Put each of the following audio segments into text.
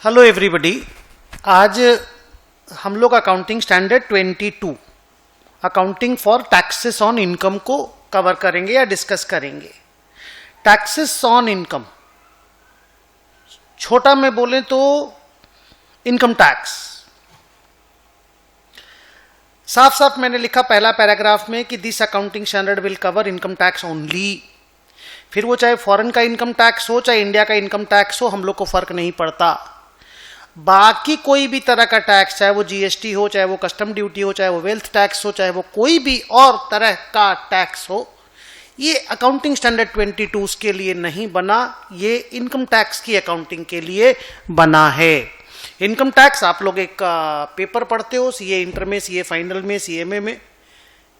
Hello everybody. आज हम लोग accounting standard 22 accounting for taxes on income को कवर करेंगे या डिस्कस करेंगे। टैक्सेस ऑन इनकम, छोटा में बोले तो इनकम टैक्स। साफ साफ मैंने लिखा पहला पैराग्राफ में कि this accounting standard will cover income tax only. फिर वो चाहे फॉरेन का इनकम टैक्स हो चाहे इंडिया का इनकम टैक्स हो, हम लोग को फर्क नहीं पड़ता। बाकी कोई भी तरह का टैक्स, चाहे वो जीएसटी हो, चाहे वो कस्टम ड्यूटी हो, चाहे वो वेल्थ टैक्स हो, चाहे वो कोई भी और तरह का टैक्स हो, ये अकाउंटिंग स्टैंडर्ड 22 के लिए नहीं बना, ये इनकम टैक्स की अकाउंटिंग के लिए बना है। इनकम टैक्स आप लोग एक पेपर पढ़ते हो, सीए इंटर में, सीए फाइनल में, सीएमए में,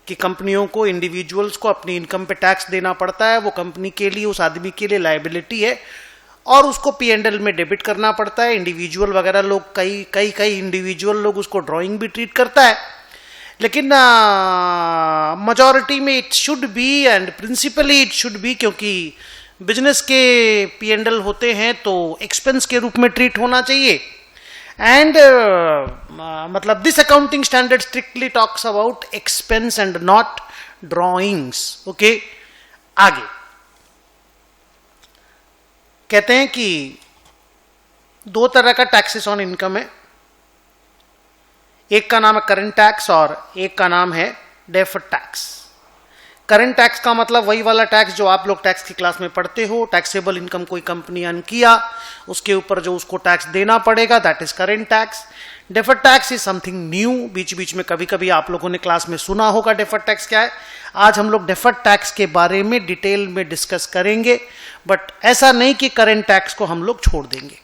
कि कंपनियों को, इंडिविजुअल्स को अपनी इनकम पे टैक्स देना पड़ता है। वो कंपनी के लिए, उस आदमी के लिए लायबिलिटी है और उसको P&L में डेबिट करना पड़ता है। इंडिविजुअल वगैरह लोग, कई इंडिविजुअल लोग उसको ड्राइंग भी ट्रीट करता है, लेकिन मेजॉरिटी में it should be and principally it should be, क्योंकि बिजनेस के P&L होते हैं तो एक्सपेंस के रूप में ट्रीट होना चाहिए। एंड मतलब this accounting standard strictly talks about expense and not drawings. Okay, आगे कहते हैं कि दो तरह का टैक्सेस ऑन इनकम है। एक का नाम है करंट टैक्स और एक का नाम है डेफर्ड टैक्स। करंट टैक्स का मतलब वही वाला टैक्स जो आप लोग टैक्स की क्लास में पढ़ते हो। टैक्सेबल इनकम कोई कंपनी अर्न किया, उसके ऊपर जो उसको टैक्स देना पड़ेगा, that is current tax. Deferred tax is something new. बीच बीच में कभी कभी आप लोगों ने क्लास में सुना होगा डेफर्ड टैक्स क्या है। आज हम लोग डेफर्ड टैक्स के बारे में डिटेल में डिस्कस करेंगे, बट ऐसा नहीं कि करंट टैक्स को हम लोग छोड़ देंगे।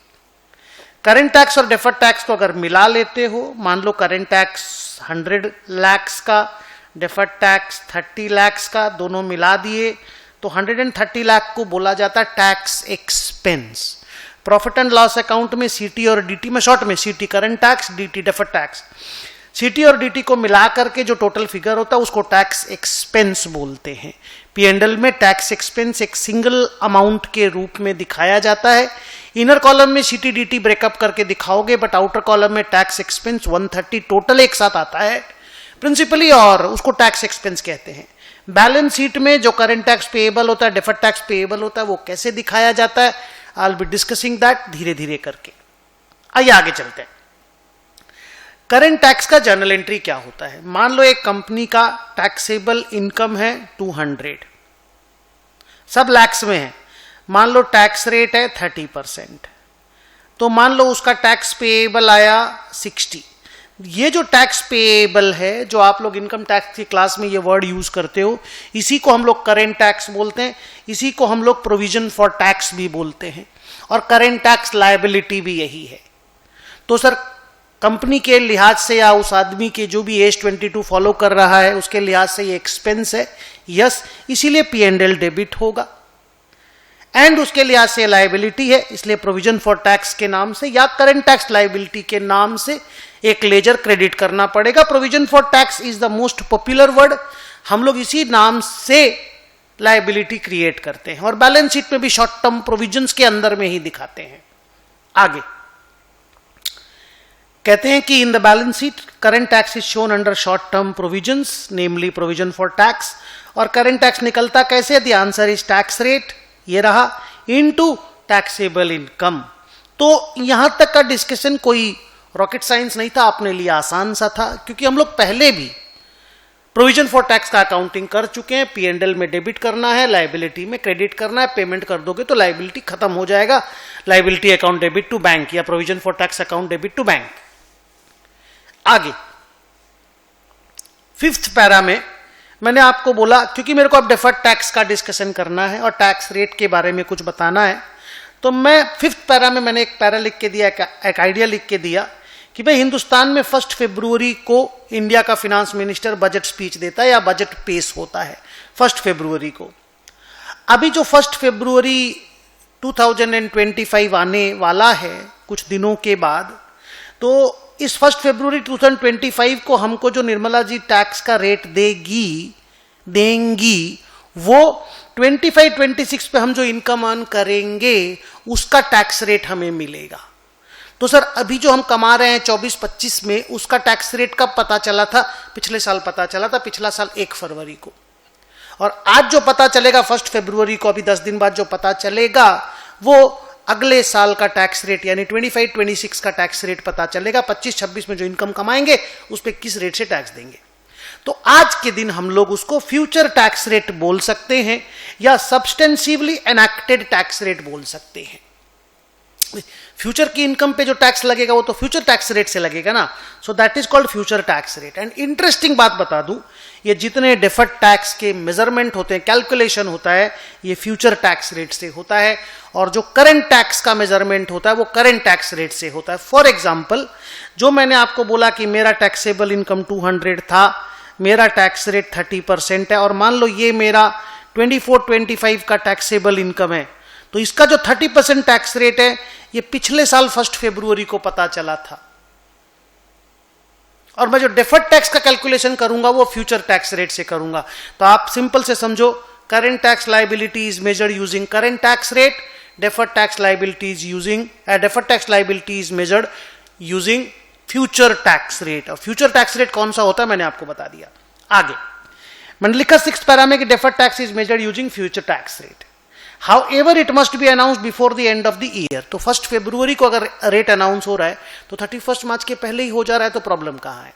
करंट टैक्स और डेफर्ड टैक्स को अगर मिला लेते हो, मान लो करंट टैक्स 100 लाख का, डेफर्ड टैक्स 30 लाख का, दोनों मिला दिए तो 130 लाख को बोला जाता है tax expense. Profit and loss account में सीटी और डीटी में, शॉर्ट में CT current tax, DT deferred tax, CT और डीटी को मिला करके जो टोटल फिगर होता है उसको टैक्स एक्सपेंस बोलते हैं। P&L में टैक्स एक्सपेंस एक सिंगल अमाउंट के रूप में दिखाया जाता है। इनर कॉलम में सीटी डीटी ब्रेकअप करके दिखाओगे, बट आउटर कॉलम में टैक्स एक्सपेंस 130 टोटल एक साथ आता है प्रिंसिपली, और उसको टैक्स एक्सपेंस कहते हैं। बैलेंस शीट में जो करंट टैक्स पेएबल होता है, डेफर्ड टैक्स पेएबल होता है, वो कैसे दिखाया जाता है, I will be discussing that धीरे धीरे करके। आइए आगे चलते हैं। करंट टैक्स का जर्नल एंट्री क्या होता है। मान लो एक कंपनी का टैक्सेबल इनकम है 200, सब लैक्स में है। मान लो टैक्स रेट है 30%, तो मान लो उसका टैक्स पेएबल आया 60। ये जो टैक्स पेएबल है, जो आप लोग इनकम टैक्स की क्लास में ये वर्ड यूज करते हो, इसी को हम लोग करंट टैक्स बोलते हैं। इसी को हम लोग प्रोविजन फॉर टैक्स भी बोलते हैं, और करंट टैक्स लायबिलिटी भी यही है। तो सर कंपनी के लिहाज से या उस आदमी के जो भी एज 22 फॉलो कर रहा है उसके लिहाज से ये एक्सपेंस है, यस, इसीलिए P&L डेबिट होगा। एंड उसके लिहाज से लायबिलिटी है, इसलिए प्रोविजन फॉर टैक्स के नाम से या करंट टैक्स लायबिलिटी के नाम से एक लेजर क्रेडिट करना पड़ेगा। Provision for tax is the most popular word. हम लोग इसी नाम से लायबिलिटी क्रिएट करते हैं और बैलेंस शीट में भी शॉर्ट टर्म प्रोविजंस के अंदर में ही दिखाते हैं। आगे कहते हैं कि in the balance sheet current tax is shown under short term provisions, namely provision for tax. और करंट टैक्स निकलता कैसे? The answer is tax rate, ये रहा, इनटू टैक्सेबल इनकम। तो यहां तक का डिस्कशन कोई रॉकेट साइंस नहीं था, अपने लिए आसान सा था, क्योंकि हम लोग पहले भी प्रोविजन फॉर टैक्स का अकाउंटिंग कर चुके हैं। P&L में डेबिट करना है, लायबिलिटी में क्रेडिट करना है। पेमेंट कर दोगे तो लायबिलिटी खत्म हो जाएगा। Liability account debit to bank या provision for tax account debit to bank. आगे 5th पैरा में मैंने आपको बोला, क्योंकि मेरे को अब डेफर्ड टैक्स का डिस्कशन करना है और टैक्स रेट के बारे में कुछ बताना है, तो मैं 5th पैरा में मैंने एक पैरा लिख के दिया, एक आइडिया लिख के दिया कि भाई हिंदुस्तान में 1 फरवरी को इंडिया का फिनांस मिनिस्टर बजट स्पीच देता है या बजट पेश होता है 1 फरवरी को। अभी जो 1 फरवरी 2025 आने वाला है कुछ दिनों के बाद, तो इस 1 फरवरी 2025 को हमको जो निर्मला जी टैक्स का रेट देंगी वो 25-26 पे हम जो इनकम अर्न करेंगे उसका टैक्स रेट हमें मिलेगा। तो सर अभी जो हम कमा रहे हैं 24-25 में, उसका टैक्स रेट कब पता चला था? पिछले साल पता चला था, पिछला साल 1 फरवरी को। और आज जो पता चलेगा 1 फरवरी को, अभी 10 दिन बाद जो पता चलेगा, वो अगले साल का टैक्स रेट यानी 25-26 का टैक्स रेट पता चलेगा। 25-26 में जो इनकम कमाएंगे उस पर किस रेट से टैक्स देंगे। तो आज के दिन हम लोग उसको फ्यूचर टैक्स रेट बोल सकते हैं या सब्सटेंसिवली एनैक्टेड टैक्स रेट बोल सकते हैं। फ्यूचर की इनकम पे जो टैक्स लगेगा वो तो फ्यूचर टैक्स रेट से लगेगा ना, so that is called future tax rate. And interesting बात बता दूं, ये जितने डिफर्ड टैक्स के मेजरमेंट होते हैं, कैलकुलेशन होता है, ये फ्यूचर टैक्स रेट से होता है, और जो करंट टैक्स का मेजरमेंट होता है वो करंट टैक्स रेट से होता है। फॉर एग्जाम्पल, जो मैंने आपको बोला कि मेरा टैक्सेबल इनकम 200 था, मेरा टैक्स रेट 30% है, और मान लो ये मेरा 24-25 का टैक्सेबल इनकम है, तो इसका जो 30% टैक्स रेट है ये पिछले साल 1 फरवरी को पता चला था, और मैं जो डिफर्ड टैक्स का कैलकुलेशन करूंगा वो फ्यूचर टैक्स रेट से करूंगा। तो आप सिंपल से समझो, current tax liability is measured using current tax rate, deferred tax liability is measured using future tax rate. और फ्यूचर टैक्स रेट कौन सा होता है मैंने आपको बता दिया। आगे मैंने लिखा 6th पैरा में कि deferred tax is measured using future tax rate, However, it must be announced before the end of the year। तो 1 फरवरी को अगर रेट अनाउंस हो रहा है तो 31 मार्च के पहले ही हो जा रहा है, तो प्रॉब्लम कहाँ है।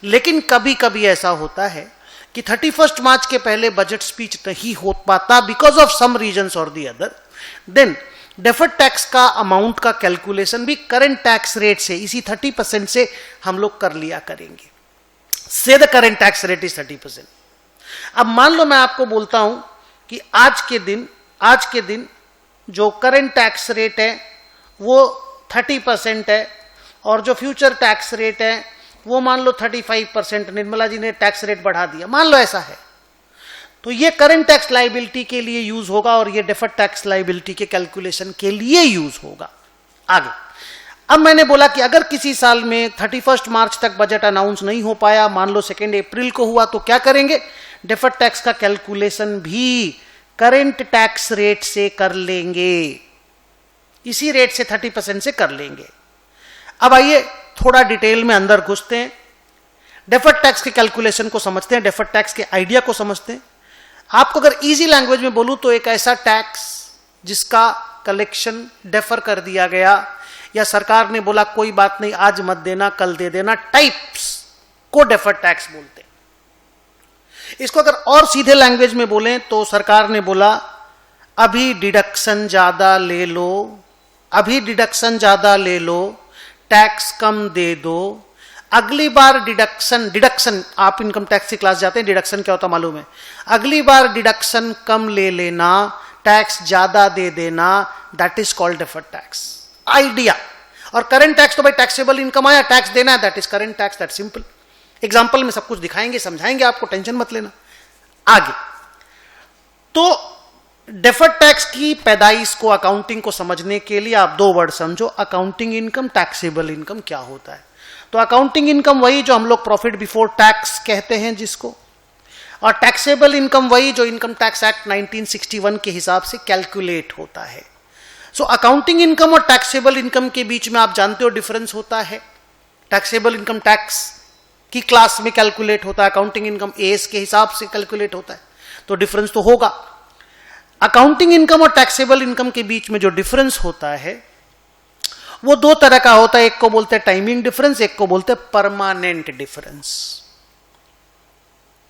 लेकिन कभी कभी ऐसा होता है कि 31 मार्च के पहले बजट स्पीच नहीं हो पाता बिकॉज ऑफ सम रीजंस और the other, then deferred tax का अमाउंट का कैलकुलेशन भी करंट टैक्स रेट से, इसी 30% से हम लोग कर लिया करेंगे। से the current tax rate is 30%। अब मान लो मैं आपको बोलता हूं कि आज के दिन जो करंट टैक्स रेट है वो 30% है, और जो फ्यूचर टैक्स रेट है वो मान लो 35%। निर्मला जी ने टैक्स रेट बढ़ा दिया, मान लो ऐसा है, तो ये करंट टैक्स लायबिलिटी के लिए यूज होगा और ये डिफर्ड टैक्स लायबिलिटी के कैलकुलेशन के लिए यूज होगा। आगे अब मैंने बोला कि अगर किसी साल में 31 मार्च तक बजट अनाउंस नहीं हो पाया, मान लो 2 अप्रैल को हुआ, तो क्या करेंगे, डिफर्ड टैक्स का कैलकुलेशन भी करंट टैक्स रेट से कर लेंगे, इसी रेट से 30% से कर लेंगे। अब आइए थोड़ा डिटेल में अंदर घुसते हैं, डिफर्ड टैक्स के कैलकुलेशन को समझते हैं, डिफर्ड टैक्स के आइडिया को समझते हैं। आपको अगर इजी लैंग्वेज में बोलूं तो एक ऐसा टैक्स जिसका कलेक्शन डेफर कर दिया गया, या सरकार ने बोला कोई बात नहीं आज मत देना कल दे देना, टाइप्स को डेफर्ड टैक्स बोलते हैं। इसको अगर और सीधे लैंग्वेज में बोलें तो सरकार ने बोला अभी डिडक्शन ज्यादा ले लो, अभी डिडक्शन ज्यादा ले लो, टैक्स कम दे दो, अगली बार डिडक्शन आप इनकम टैक्स की क्लास जाते हैं, डिडक्शन क्या होता मालूम है, अगली बार डिडक्शन कम ले लेना, टैक्स ज्यादा दे देना, that is called deferred tax idea. और करंट टैक्स तो भाई टैक्सेबल इनकम आया, टैक्स देना है, that is current tax, that simple. Example में सब कुछ दिखाएंगे, समझाएंगे आपको, टेंशन मत लेना। आगे तो डिफर्ड टैक्स की पैदाइश को, अकाउंटिंग को समझने के लिए आप 2 वर्ड समझो, अकाउंटिंग इनकम, टैक्सेबल इनकम क्या होता है। तो अकाउंटिंग इनकम वही जो हम लोग प्रॉफिट बिफोर टैक्स कहते हैं जिसको, और टैक्सेबल इनकम वही जो इनकम टैक्स एक्ट 1961 के हिसाब से कैलकुलेट होता है। सो अकाउंटिंग इनकम और टैक्सेबल इनकम के बीच में आप जानते हो डिफरेंस होता है। टैक्सेबल इनकम टैक्स की क्लास में कैलकुलेट होता है, अकाउंटिंग इनकम एएस के हिसाब से कैलकुलेट होता है, तो डिफरेंस तो होगा। अकाउंटिंग इनकम और टैक्सेबल इनकम के बीच में जो डिफरेंस होता है वो 2 तरह का होता है, एक को बोलते हैं टाइमिंग डिफरेंस, एक को बोलते हैं परमानेंट डिफरेंस।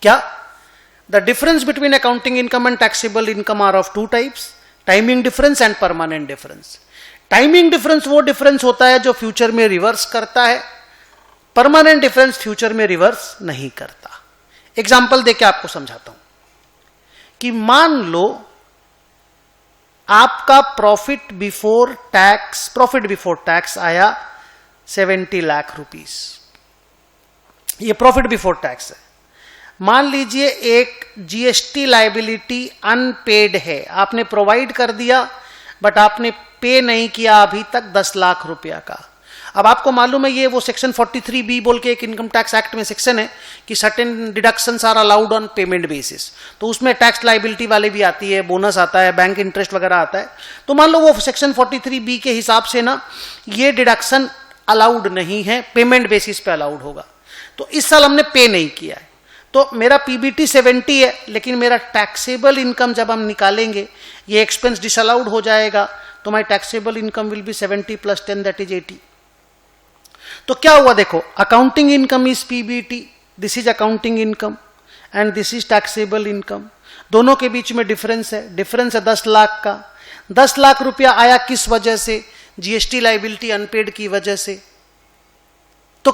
क्या? The difference between accounting income and taxable income are of 2 types, timing difference and permanent difference. Timing difference वो डिफरेंस होता है जो फ्यूचर में रिवर्स करता है, परमानेंट डिफरेंस फ्यूचर में रिवर्स नहीं करता। एग्जाम्पल देके आपको समझाता हूं कि मान लो आपका प्रॉफिट बिफोर टैक्स आया 70 लाख रुपीस, ये प्रॉफिट बिफोर टैक्स है। मान लीजिए एक जीएसटी लायबिलिटी अनपेड है, आपने प्रोवाइड कर दिया बट आपने पे नहीं किया अभी तक 10 लाख रुपया का। अब आपको मालूम है ये वो सेक्शन 43B बोल के एक इनकम टैक्स एक्ट में सेक्शन है कि certain deductions are allowed on payment basis, तो उसमें टैक्स लाइबिलिटी वाले भी आती है, बोनस आता है, बैंक इंटरेस्ट वगैरह आता है। तो मान लो वो सेक्शन 43B के हिसाब से ना ये डिडक्शन अलाउड नहीं है, पेमेंट बेसिस पे अलाउड होगा। तो इस साल हमने पे नहीं किया है, तो मेरा पीबीटी 70 है, लेकिन मेरा टैक्सेबल इनकम जब हम निकालेंगे ये एक्सपेंस डिसअलाउड हो जाएगा, तो my taxable income will be 70 + 10 that is 80। तो क्या हुआ देखो, accounting income is PBT, this is accounting income and this is taxable income. दोनों के बीच में डिफरेंस है 10 लाख का। 10 लाख रुपया आया किस वजह से? जीएसटी लाइबिलिटी अनपेड की वजह से। तो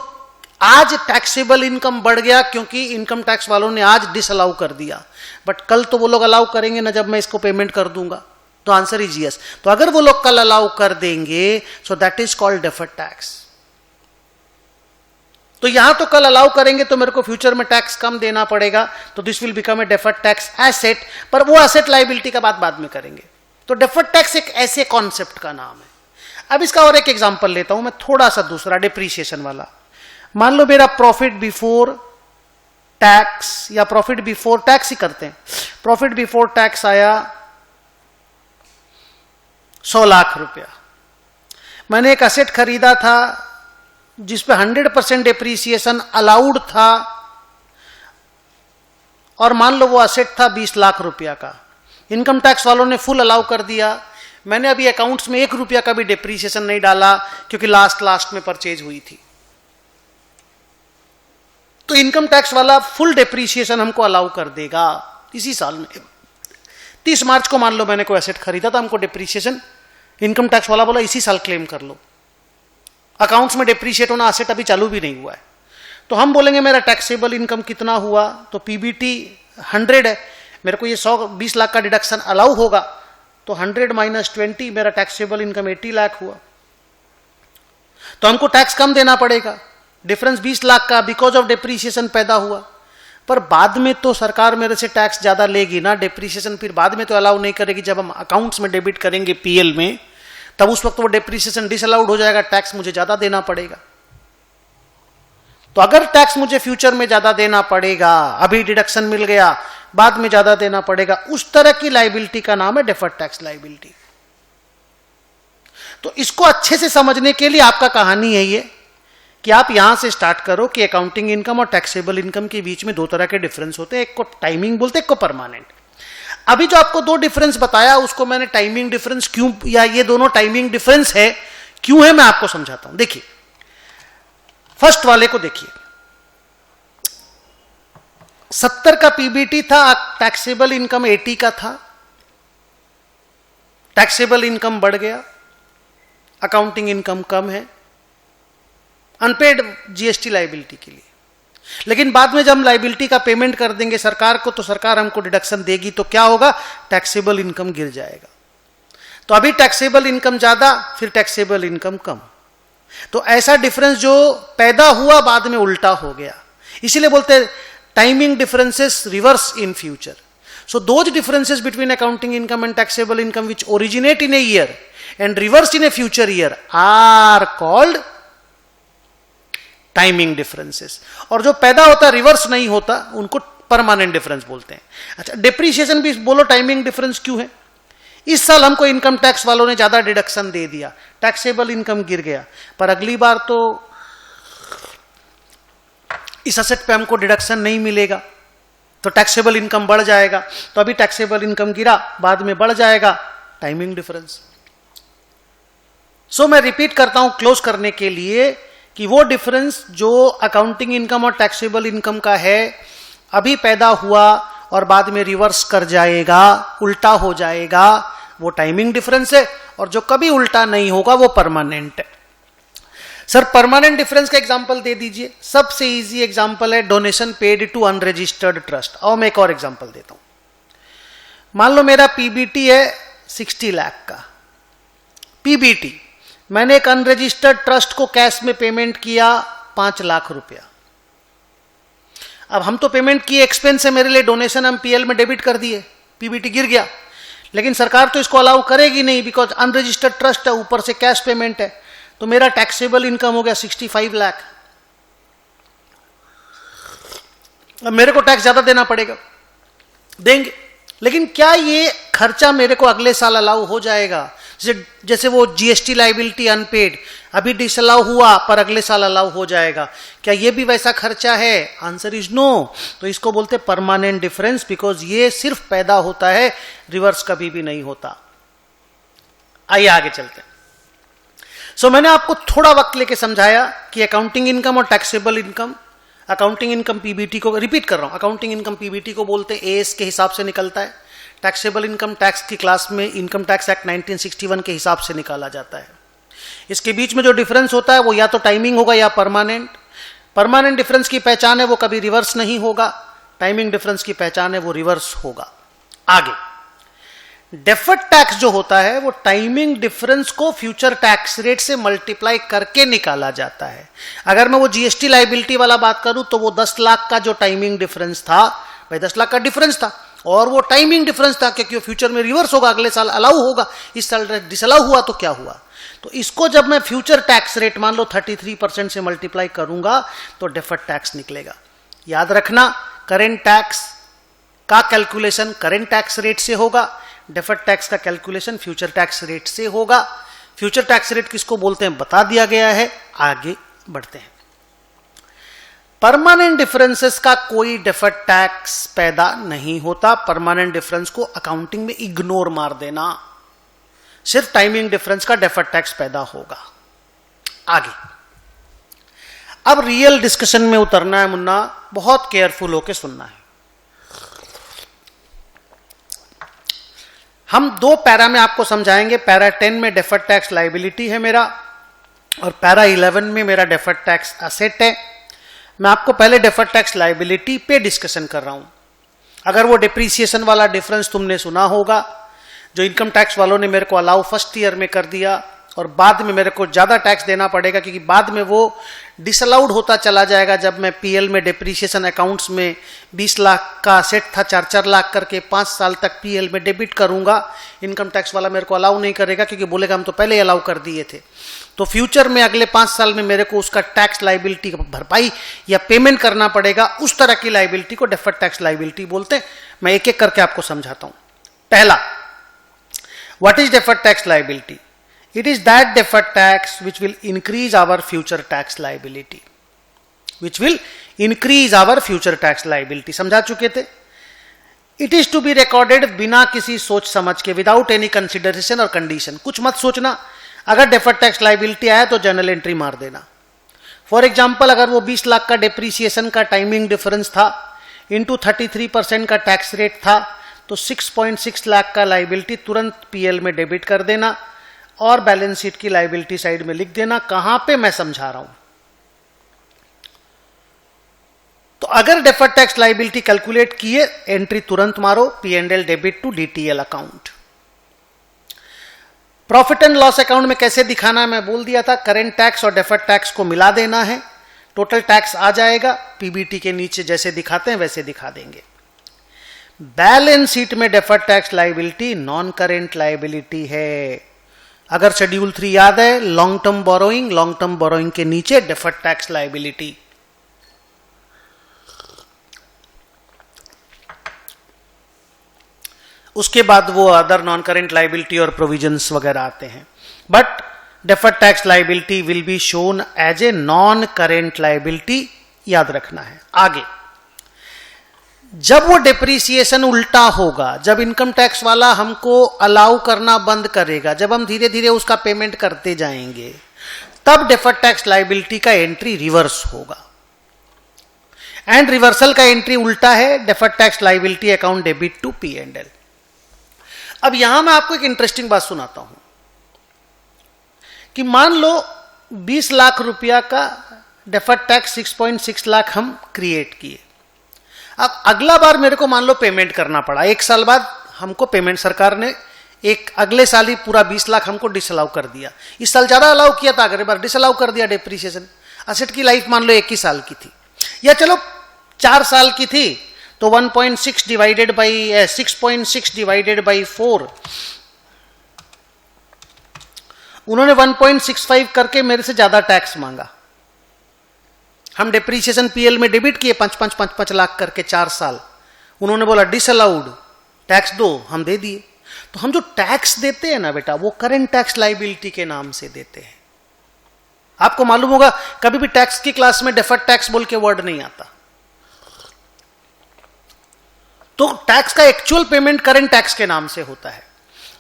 आज टैक्सेबल इनकम बढ़ गया क्योंकि इनकम टैक्स वालों ने आज डिसअलाउ कर दिया, बट कल तो वो लोग अलाउ करेंगे ना जब मैं इसको पेमेंट कर दूंगा। तो आंसर इज यस। तो अगर वो लोग कल अलाउ कर देंगे so that is called deferred tax. तो यहां तो कल अलाउ करेंगे तो मेरे को फ्यूचर में टैक्स कम देना पड़ेगा, तो this will become a deferred tax asset, पर वो एसेट लाइबिलिटी का बात बाद में करेंगे। तो डेफर्ड टैक्स एक ऐसे कॉन्सेप्ट का नाम है। अब इसका और एक एग्जांपल लेता हूं मैं, थोड़ा सा दूसरा डिप्रीशिएशन वाला। मान लो मेरा प्रॉफिट बिफोर टैक्स या प्रॉफिट बिफोर टैक्स ही करते हैं, प्रॉफिट बिफोर टैक्स आया 100 लाख रुपया। मैंने एक एसेट खरीदा था जिसपे 100% डेप्रीसिएशन अलाउड था, और मान लो वो एसेट था 20 लाख रुपया का। इनकम टैक्स वालों ने फुल अलाउ कर दिया। मैंने अभी अकाउंट्स में 1 रुपया का भी डेप्रीसिएशन नहीं डाला क्योंकि लास्ट में परचेज हुई थी। तो इनकम टैक्स वाला फुल डेप्रीसिएशन हमको अलाउ कर देगा इसी साल में। 30 मार्च को मान लो मैंने कोई एसेट खरीदा था, हमको डेप्रीसिएशन इनकम टैक्स वाला बोला इसी साल क्लेम कर लो। अकाउंट्स में डेप्रीशिएट होना एसेट अभी चालू भी नहीं हुआ है, तो हम बोलेंगे मेरा टैक्सेबल इनकम कितना हुआ, तो पीबीटी 100 है, मेरे को ये 120 लाख का डिडक्शन अलाउ होगा, तो 100 - 20 मेरा टैक्सेबल इनकम 80 लाख हुआ। तो हमको टैक्स कम देना पड़ेगा, डिफरेंस 20 लाख का बिकॉज ऑफ डेप्रीशिएशन पैदा हुआ। पर बाद में तो सरकार मेरे से टैक्स ज्यादा लेगी ना, डेप्रीशिएशन फिर बाद में तो अलाउ नहीं करेगी। जब हम अकाउंट्स में डेबिट करेंगे पीएल में, तब उस वक्त वो डेप्रीसिएशन डिसअलाउड हो जाएगा, टैक्स मुझे ज्यादा देना पड़ेगा। तो अगर टैक्स मुझे फ्यूचर में ज्यादा देना पड़ेगा, अभी डिडक्शन मिल गया बाद में ज्यादा देना पड़ेगा, उस तरह की लाइबिलिटी का नाम है डेफर्ड टैक्स लाइबिलिटी। तो इसको अच्छे से समझने के लिए आपका कहानी है ये कि आप यहां से स्टार्ट करो कि अकाउंटिंग इनकम और टैक्सेबल इनकम के बीच में 2 तरह के डिफरेंस होते हैं, एक को टाइमिंग बोलते हैं, एक को परमानेंट। अभी जो आपको 2 डिफरेंस बताया उसको मैंने टाइमिंग डिफरेंस क्यों, या ये दोनों टाइमिंग डिफरेंस है क्यों है, मैं आपको समझाता हूं। देखिए फर्स्ट वाले को देखिए, 70 का पीबीटी था, टैक्सेबल इनकम 80 का था। टैक्सेबल इनकम बढ़ गया, अकाउंटिंग इनकम कम है अनपेड जीएसटी लाइबिलिटी के लिए। लेकिन बाद में जब हम लाइबिलिटी का पेमेंट कर देंगे सरकार को, तो सरकार हमको डिडक्शन देगी, तो क्या होगा, टैक्सेबल इनकम गिर जाएगा। तो अभी टैक्सेबल इनकम ज्यादा, फिर टैक्सेबल इनकम कम। तो ऐसा डिफरेंस जो पैदा हुआ बाद में उल्टा हो गया, इसीलिए बोलते हैं timing differences reverse in future. So those differences between accounting income and taxable income which originate in a year and reverse in a future year are called timing differences. और जो पैदा होता रिवर्स नहीं होता उनको परमानेंट डिफरेंस बोलते हैं। अच्छा, डेप्रीशिएशन भी बोलो टाइमिंग डिफरेंस क्यों है। इस साल हमको इनकम टैक्स वालों ने ज्यादा डिडक्शन दे दिया, टैक्सेबल इनकम गिर गया, पर अगली बार तो इस असेट पे हमको डिडक्शन नहीं मिलेगा, तो टैक्सेबल इनकम बढ़ जाएगा। तो अभी टैक्सेबल इनकम गिरा, बाद में बढ़ जाएगा, टाइमिंग डिफरेंस। सो मैं रिपीट करता हूं क्लोज करने के लिए कि वो डिफरेंस जो अकाउंटिंग इनकम और टैक्सेबल इनकम का है, अभी पैदा हुआ और बाद में रिवर्स कर जाएगा, उल्टा हो जाएगा, वो टाइमिंग डिफरेंस है। और जो कभी उल्टा नहीं होगा वो परमानेंट है। सर परमानेंट डिफरेंस का एग्जांपल दे दीजिए। सबसे इजी एग्जांपल है donation paid to unregistered trust. और मैं एक और एग्जांपल देता हूं। मान लो मेरा पीबीटी है 60 लाख का पीबीटी, मैंने एक अनरजिस्टर्ड ट्रस्ट को कैश में पेमेंट किया 5 लाख रुपया। अब हम तो पेमेंट किए, एक्सपेंस है मेरे लिए, डोनेशन हम पीएल में डेबिट कर दिए, पीबीटी गिर गया। लेकिन सरकार तो इसको अलाउ करेगी नहीं बिकॉज अनरजिस्टर्ड ट्रस्ट है, ऊपर से कैश पेमेंट है। तो मेरा टैक्सेबल इनकम हो गया 65 लाख। अब मेरे को टैक्स ज्यादा देना पड़ेगा, देंगे, लेकिन क्या ये खर्चा मेरे को अगले साल अलाउ हो जाएगा? जैसे वो जीएसटी लाइबिलिटी अनपेड अभी डिसअलाउ हुआ पर अगले साल अलाउ हो जाएगा, क्या ये भी वैसा खर्चा है? Answer is no. तो इसको बोलते परमानेंट डिफरेंस, बिकॉज ये सिर्फ पैदा होता है, रिवर्स कभी भी नहीं होता। आइए आगे चलते हैं। मैंने आपको थोड़ा वक्त लेके समझाया कि अकाउंटिंग इनकम और taxable income, accounting income PBT को, रिपीट कर रहा हूं, अकाउंटिंग इनकम पीबीटी को बोलते हैं, एएस के हिसाब से निकलता है। टैक्सेबल इनकम टैक्स की क्लास में इनकम टैक्स एक्ट 1961 के हिसाब से निकाला जाता है। इसके बीच में जो डिफरेंस होता है वो या तो टाइमिंग होगा या परमानेंट। परमानेंट डिफरेंस की पहचान है वो कभी रिवर्स नहीं होगा, टाइमिंग डिफरेंस की पहचान है वो रिवर्स होगा। आगे डेफर्ड टैक्स जो होता है वो टाइमिंग डिफरेंस को फ्यूचर टैक्स रेट से मल्टीप्लाई करके निकाला जाता है। अगर मैं वो जीएसटी लाइबिलिटी वाला बात करूं तो वो 10 लाख का जो टाइमिंग डिफरेंस था, भाई 10 लाख का डिफरेंस था और वो टाइमिंग डिफरेंस था, क्योंकि वो फ्यूचर में रिवर्स होगा, अगले साल अलाउ होगा, इस साल डिसअलाउ हुआ तो क्या हुआ? तो इसको जब मैं फ्यूचर टैक्स रेट मान लो 33% से मल्टीप्लाई करूंगा तो डेफर्ड टैक्स निकलेगा। याद रखना, करेंट टैक्स का कैलकुलेशन करेंट टैक्स रेट से होगा, डेफर्ड टैक्स का कैलकुलेशन फ्यूचर टैक्स रेट से होगा। फ्यूचर टैक्स रेट किसको बोलते हैं बता दिया गया है। आगे बढ़ते हैं। परमानेंट डिफरेंसेस का कोई डेफर्ड टैक्स पैदा नहीं होता। परमानेंट डिफरेंस को अकाउंटिंग में इग्नोर मार देना, सिर्फ टाइमिंग डिफरेंस का डेफर्ड टैक्स पैदा होगा। आगे अब रियल डिस्कशन में उतरना है मुन्ना, बहुत केयरफुल होकर सुनना है। हम 2 पैरा में आपको समझाएंगे। पैरा 10 में डेफर्ड टैक्स लाइबिलिटी है मेरा, और पैरा 11 में मेरा डेफर्ड टैक्स एसेट है। मैं आपको पहले डेफर्ड टैक्स लाइबिलिटी पे डिस्कशन कर रहा हूं। अगर वो डिप्रीसिएशन वाला डिफरेंस तुमने सुना होगा, जो इनकम टैक्स वालों ने मेरे को अलाउ फर्स्ट ईयर में कर दिया और बाद में मेरे को ज्यादा टैक्स देना पड़ेगा, क्योंकि बाद में वो डिसअलाउड होता चला जाएगा। जब मैं पीएल में डिप्रीसिएशन अकाउंट्स में 20 लाख का सेट था, 4-4 लाख करके 5 साल तक पीएल में डेबिट करूंगा, इनकम टैक्स वाला मेरे को अलाउ नहीं करेगा, क्योंकि बोलेगा हम तो पहले ही अलाउ कर दिए थे। तो फ्यूचर में अगले 5 साल में मेरे को उसका टैक्स लाइबिलिटी भरपाई या पेमेंट करना पड़ेगा। उस तरह की लाइबिलिटी को डेफर्ड टैक्स लाइबिलिटी बोलते हैं। मैं एक एक करके आपको समझाता हूं। पहला, what is deferred tax liability? It is that deferred tax which will increase our future tax liability. Which will increase our future tax liability. समझा चुके थे? It is to be recorded बिना किसी सोच समझ के, without any consideration और condition. कुछ मत सोचना, अगर deferred tax liability आया तो जर्नल एंट्री मार देना। फॉर एग्जाम्पल, अगर वो 20 लाख का डिप्रीसिएशन का टाइमिंग डिफरेंस था, इंटू 33% का टैक्स रेट था, तो 6.6 लाख का लाइबिलिटी तुरंत पीएल में डेबिट कर देना और बैलेंस शीट की लाइबिलिटी साइड में लिख देना। कहां पे मैं समझा रहा हूं। तो अगर डेफर्ड टैक्स लाइबिलिटी कैलकुलेट किए, एंट्री तुरंत मारो, P&L debit to DTL account. Profit and loss account में कैसे दिखाना है मैं बोल दिया था। करेंट टैक्स और डेफर्ड टैक्स को मिला देना है, टोटल टैक्स आ जाएगा। पीबीटी के नीचे जैसे दिखाते हैं वैसे दिखा देंगे। बैलेंस शीट में deferred tax liability non current liability है। अगर शेड्यूल 3 याद है, लॉन्ग टर्म बोरोइंग के नीचे डेफर्ड टैक्स लाइबिलिटी। उसके बाद वो अदर नॉन करेंट लाइबिलिटी और प्रोविजंस वगैरह आते हैं। But deferred tax liability will be shown as a non current liability, याद रखना है। आगे, जब वो डिप्रीसिएशन उल्टा होगा, जब इनकम टैक्स वाला हमको अलाउ करना बंद करेगा, जब हम धीरे धीरे उसका पेमेंट करते जाएंगे, तब डेफर्ड टैक्स लाइबिलिटी का एंट्री रिवर्स होगा। एंड रिवर्सल का एंट्री उल्टा है, deferred tax liability account debit to P&L। अब यहां मैं आपको एक इंटरेस्टिंग बात सुनाता हूं कि मान लो 20 लाख रुपया का डेफर्ड टैक्स 6.6 लाख हम क्रिएट किए। अब अगला बार मेरे को मान लो पेमेंट करना पड़ा, 1 साल बाद हमको पेमेंट, सरकार ने एक अगले साल ही पूरा 20 लाख हमको डिसअलाउ कर दिया। इस साल ज्यादा अलाउ किया था, अगले बार डिसअलाउ कर दिया। डिप्रीसिएशन असेट की लाइफ मान लो 1 ही साल की थी, या चलो 4 साल की थी, तो 6.6 डिवाइडेड बाई 4, उन्होंने 1.65 करके मेरे से ज्यादा टैक्स मांगा। हम डेप्रीशिएशन पीएल में डेबिट किए 5 लाख करके 4 साल। उन्होंने बोला डिसअलाउड, टैक्स दो, हम दे दिए। तो हम जो टैक्स देते हैं ना बेटा, वो करंट टैक्स लायबिलिटी के नाम से देते हैं। आपको मालूम होगा कभी भी टैक्स की क्लास में डेफर्ड टैक्स बोल के वर्ड नहीं आता। तो टैक्स का एक्चुअल पेमेंट करंट टैक्स के नाम से होता है,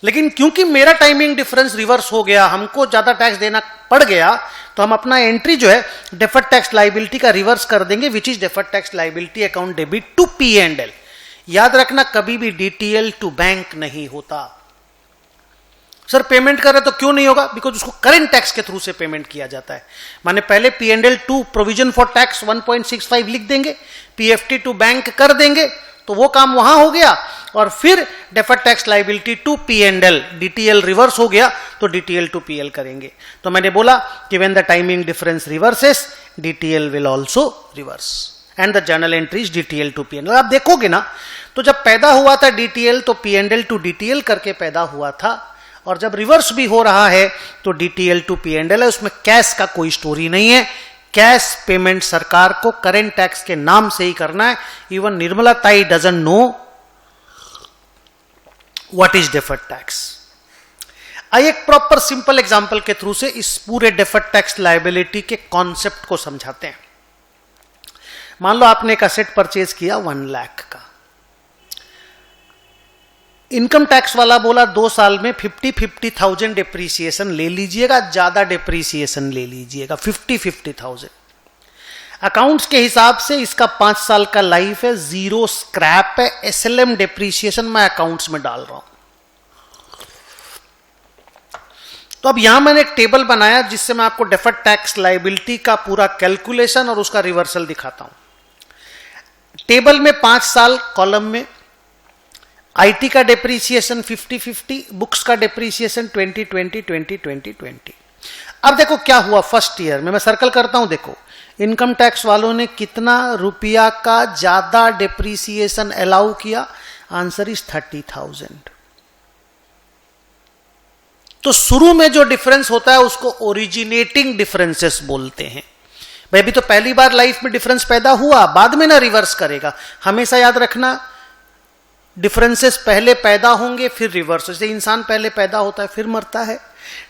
लेकिन क्योंकि मेरा टाइमिंग डिफरेंस रिवर्स हो गया, हमको ज्यादा टैक्स देना पड़ गया, तो हम अपना एंट्री जो है डेफर्ड टैक्स लायबिलिटी का रिवर्स कर देंगे, which is deferred tax liability account debit to P&L। याद रखना कभी भी DTL टू बैंक नहीं होता। सर पेमेंट कर रहे तो क्यों नहीं होगा? बिकॉज उसको करंट टैक्स के थ्रू से पेमेंट किया जाता है। माने पहले P&L to provision for tax 1.65 लिख देंगे, PFT टू बैंक कर देंगे, तो वो काम वहां हो गया, और फिर deferred tax liability to P&L, DTL reverse हो गया तो DTL टू PL करेंगे। तो मैंने बोला कि when the timing difference reverses DTL will also reverse and the journal entries DTL to P&L। आप देखोगे ना, तो जब पैदा हुआ था DTL तो P&L टू DTL करके पैदा हुआ था, और जब रिवर्स भी हो रहा है तो DTL टू P&L है। उसमें कैश का कोई स्टोरी नहीं है। कैश पेमेंट सरकार को करेंट टैक्स के नाम से ही करना है। इवन निर्मला ताई doesn't know what is deferred tax. आइए एक प्रॉपर सिंपल एग्जांपल के थ्रू से इस पूरे डेफर्ड टैक्स लायबिलिटी के कॉन्सेप्ट को समझाते हैं। मान लो आपने एक असेट परचेज किया 1 लाख का। इनकम टैक्स वाला बोला 2 साल में 50,000 डिप्रीसिएशन ले लीजिएगा, ज्यादा डिप्रीसिएशन ले लीजिएगा, 50,000। अकाउंट्स के हिसाब से इसका 5 साल का लाइफ है, 0 स्क्रैप है, SLM डिप्रीसिएशन मैं अकाउंट्स में डाल रहा हूं। तो अब यहां मैंने एक टेबल बनाया जिससे मैं आपको डेफर्ड टैक्स लायबिलिटी का पूरा कैलकुलेशन और उसका रिवर्सल दिखाता हूं। टेबल में 5 साल कॉलम में IT का डिप्रीसिएशन 50-50, बुक्स का डिप्रीसिएशन 20-20-20-20-20। अब देखो क्या हुआ फर्स्ट ईयर में, मैं सर्कल करता हूं। देखो इनकम टैक्स वालों ने कितना रुपया का ज्यादा डिप्रीसिएशन अलाउ किया? Answer is 30,000। तो शुरू में जो डिफरेंस होता है उसको ओरिजिनेटिंग डिफरेंसेस बोलते हैं। भाई अभी तो पहली बार लाइफ में डिफरेंस पैदा हुआ, बाद में ना रिवर्स करेगा। हमेशा याद रखना डिफरेंसेस पहले पैदा होंगे फिर रिवर्स। जैसे इंसान पहले पैदा होता है फिर मरता है,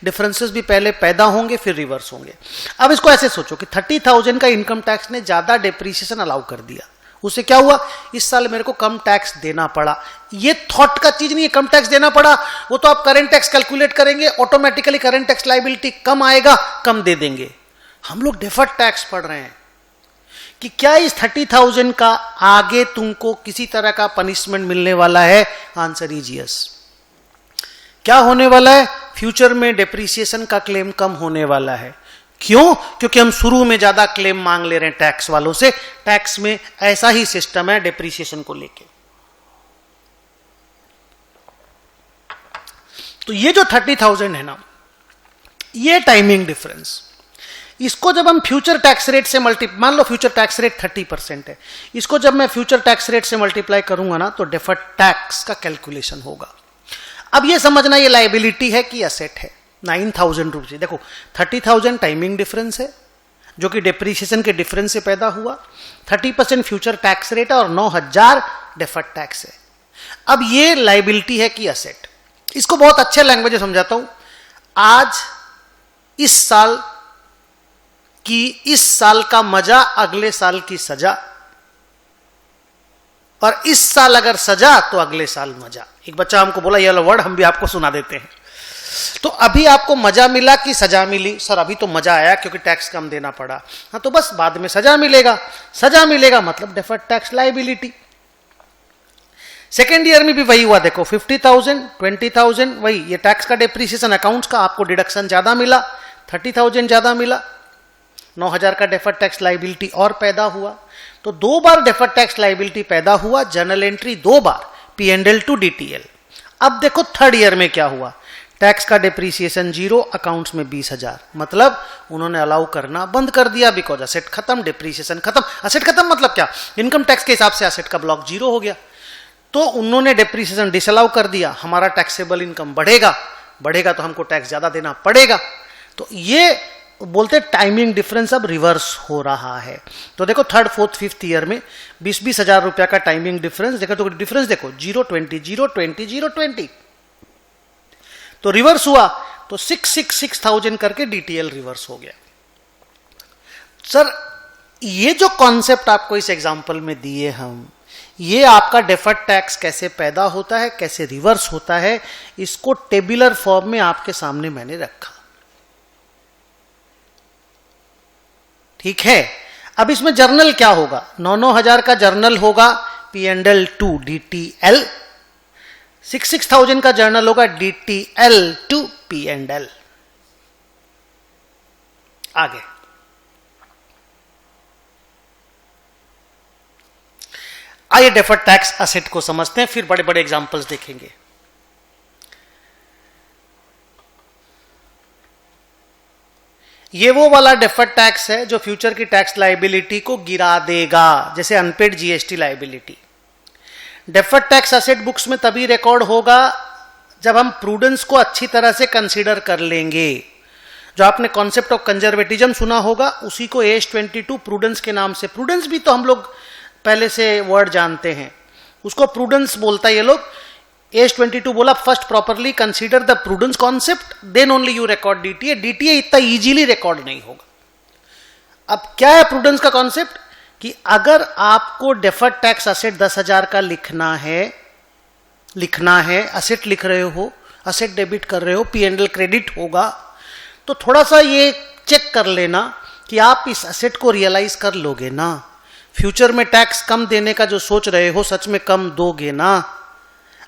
डिफरेंसेस भी पहले पैदा होंगे फिर रिवर्स होंगे। अब इसको ऐसे सोचो कि 30,000 का इनकम टैक्स ने ज्यादा डिप्रीसिएशन अलाउ कर दिया, उससे क्या हुआ? इस साल मेरे को कम टैक्स देना पड़ा। ये थॉट का चीज नहीं है कम टैक्स देना पड़ा, वो तो आप करंट टैक्स कैलकुलेट करेंगे, ऑटोमेटिकली करंट टैक्स लायबिलिटी कम आएगा, कम दे देंगे। हम लोग डेफर्ड टैक्स पढ़ रहे हैं कि क्या इस 30,000 का आगे तुमको किसी तरह का पनिशमेंट मिलने वाला है? Answer is yes. क्या होने वाला है? फ्यूचर में डिप्रीसिएशन का क्लेम कम होने वाला है। क्यों? क्योंकि हम शुरू में ज्यादा क्लेम मांग ले रहे हैं टैक्स वालों से। टैक्स में ऐसा ही सिस्टम है डिप्रीसिएशन को लेके। तो ये जो 30,000 है ना, ये टाइमिंग डिफरेंस, इसको जब हम फ्यूचर टैक्स रेट से मान लो फ्यूचर टैक्स रेट 30% है, इसको जब मैं फ्यूचर टैक्स रेट से मल्टीप्लाई करूंगा ना तो डेफर्ड टैक्स का कैलकुलेशन होगा। अब ये समझना ये लायबिलिटी है कि एसेट है। 9,000 रुपये, देखो 30,000 टाइमिंग डिफरेंस है जो कि डिप्रीसिएशन के डिफरेंस से पैदा हुआ, 30% फ्यूचर टैक्स रेट है और 9,000 डेफर्ड टैक्स है। अब ये लायबिलिटी है कि एसेट। इसको बहुत अच्छे लैंग्वेज में समझाता हूं। आज इस साल कि इस साल का मजा अगले साल की सजा, और इस साल अगर सजा तो अगले साल मजा। एक बच्चा हमको बोला ये वर्ड हम भी आपको सुना देते हैं। तो अभी आपको मजा मिला कि सजा मिली? सर अभी तो मजा आया क्योंकि टैक्स कम देना पड़ा। हाँ तो बस बाद में सजा मिलेगा। सजा मिलेगा मतलब deferred tax liability. Second year में भी वही हुआ। देखो 50,000, 20,000, वही ये टैक्स का डिप्रीसिएशन अकाउंट्स का, आपको डिडक्शन ज्यादा मिला, 30,000 ज्यादा मिला, 9,000 का डेफर्ड टैक्स लायबिलिटी और पैदा हुआ। तो 2 बार डेफर्ड टैक्स लायबिलिटी पैदा हुआ, जर्नल एंट्री 2 बार, P&L टू DTL। अब देखो थर्ड ईयर में क्या हुआ? टैक्स का डिप्रीसिएशन 0, अकाउंट्स में 20,000, मतलब उन्होंने अलाउ करना बंद कर दिया। बिकॉज असेट खत्म, डिप्रीसिएशन खत्म। असेट खत्म मतलब क्या? इनकम टैक्स के हिसाब से असेट का ब्लॉक 0 हो गया, तो उन्होंने डिप्रीसिएशन डिसअलाउ कर दिया। हमारा टैक्सेबल इनकम बढ़ेगा, बढ़ेगा तो हमको टैक्स ज्यादा देना पड़ेगा। तो ये बोलते टाइमिंग डिफरेंस अब रिवर्स हो रहा है। तो देखो थर्ड फोर्थ फिफ्थ ईयर में 20-20 हजार रुपया का टाइमिंग डिफरेंस देखो, तो डिफरेंस देखो 0-20 0-20 0-20, तो रिवर्स हुआ तो 6,000 करके डीटीएल रिवर्स हो गया। सर ये जो कॉन्सेप्ट आपको इस एग्जांपल में दिए हम, ये आपका डेफर्ड टैक्स कैसे पैदा होता है, कैसे रिवर्स होता है, इसको टेबुलर फॉर्म में आपके सामने मैंने रखा। ठीक है, अब इसमें जर्नल क्या होगा, 9,000 का जर्नल होगा P&L टू DTL, 6,000 का जर्नल होगा DTL टू P&L। आगे आइए डेफर्ड टैक्स असेट को समझते हैं, फिर बड़े बड़े एग्जांपल्स देखेंगे। ये वो वाला डेफर्ड टैक्स है जो फ्यूचर की टैक्स लायबिलिटी को गिरा देगा, जैसे unpaid GST liability. Deferred tax asset books में तभी रिकॉर्ड होगा जब हम प्रूडेंस को अच्छी तरह से कंसीडर कर लेंगे। जो आपने कॉन्सेप्ट ऑफ कंजर्वेटिज्म सुना होगा, उसी को AS22 प्रूडेंस के नाम से, प्रूडेंस भी तो हम लोग पहले से वर्ड जानते हैं, उसको प्रूडेंस बोलता है ये लोग। AS22 बोला first properly consider the prudence concept, then only you record DTA. DTA इतना इजीली रिकॉर्ड नहीं होगा। अब क्या है प्रूडेंस का कॉन्सेप्ट, कि अगर आपको डेफर्ड टैक्स असेट 10,000 का लिखना है, असेट लिख रहे हो, असेट डेबिट कर रहे हो, P&L क्रेडिट होगा, तो थोड़ा सा ये चेक कर लेना कि आप इस असेट को रियलाइज कर लोगे ना, फ्यूचर में टैक्स कम देने का जो सोच रहे हो सच में कम दोगे ना,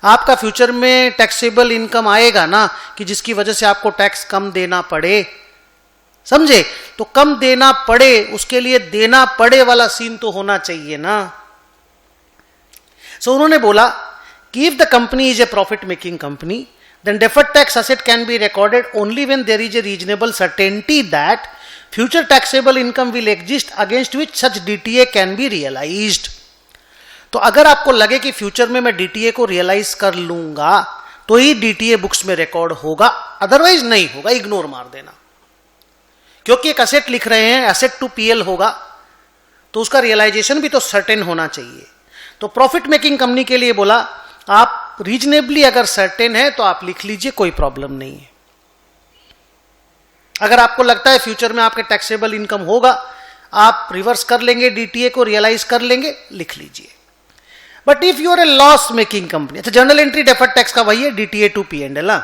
आपका फ्यूचर में टैक्सेबल इनकम आएगा ना, कि जिसकी वजह से आपको टैक्स कम देना पड़े, समझे। तो कम देना पड़े, उसके लिए देना पड़े वाला सीन तो होना चाहिए ना। सो उन्होंने बोला कि if the company is a profit making company, then deferred tax asset can be recorded only when there is a reasonable certainty that future taxable income will exist against which such DTA can be realized। तो अगर आपको लगे कि future में मैं DTA को realise कर लूंगा तो ही DTA बुक्स में रिकॉर्ड होगा, अदरवाइज नहीं होगा, इग्नोर मार देना। क्योंकि एक असेट लिख रहे हैं, असेट टू PL होगा, तो उसका रियलाइजेशन भी तो सर्टेन होना चाहिए। तो प्रॉफिट मेकिंग कंपनी के लिए बोला आप रीजनेबली अगर सर्टेन है तो आप लिख लीजिए, कोई प्रॉब्लम नहीं है। अगर आपको लगता है फ्यूचर में आपके टैक्सेबल इनकम होगा, आप रिवर्स कर लेंगे, डीटीए को रियलाइज कर लेंगे, लिख लीजिए। But if you are a loss making company, अच्छा जर्नल एंट्री डेफर्ड टैक्स का वही है, DTA to P&L।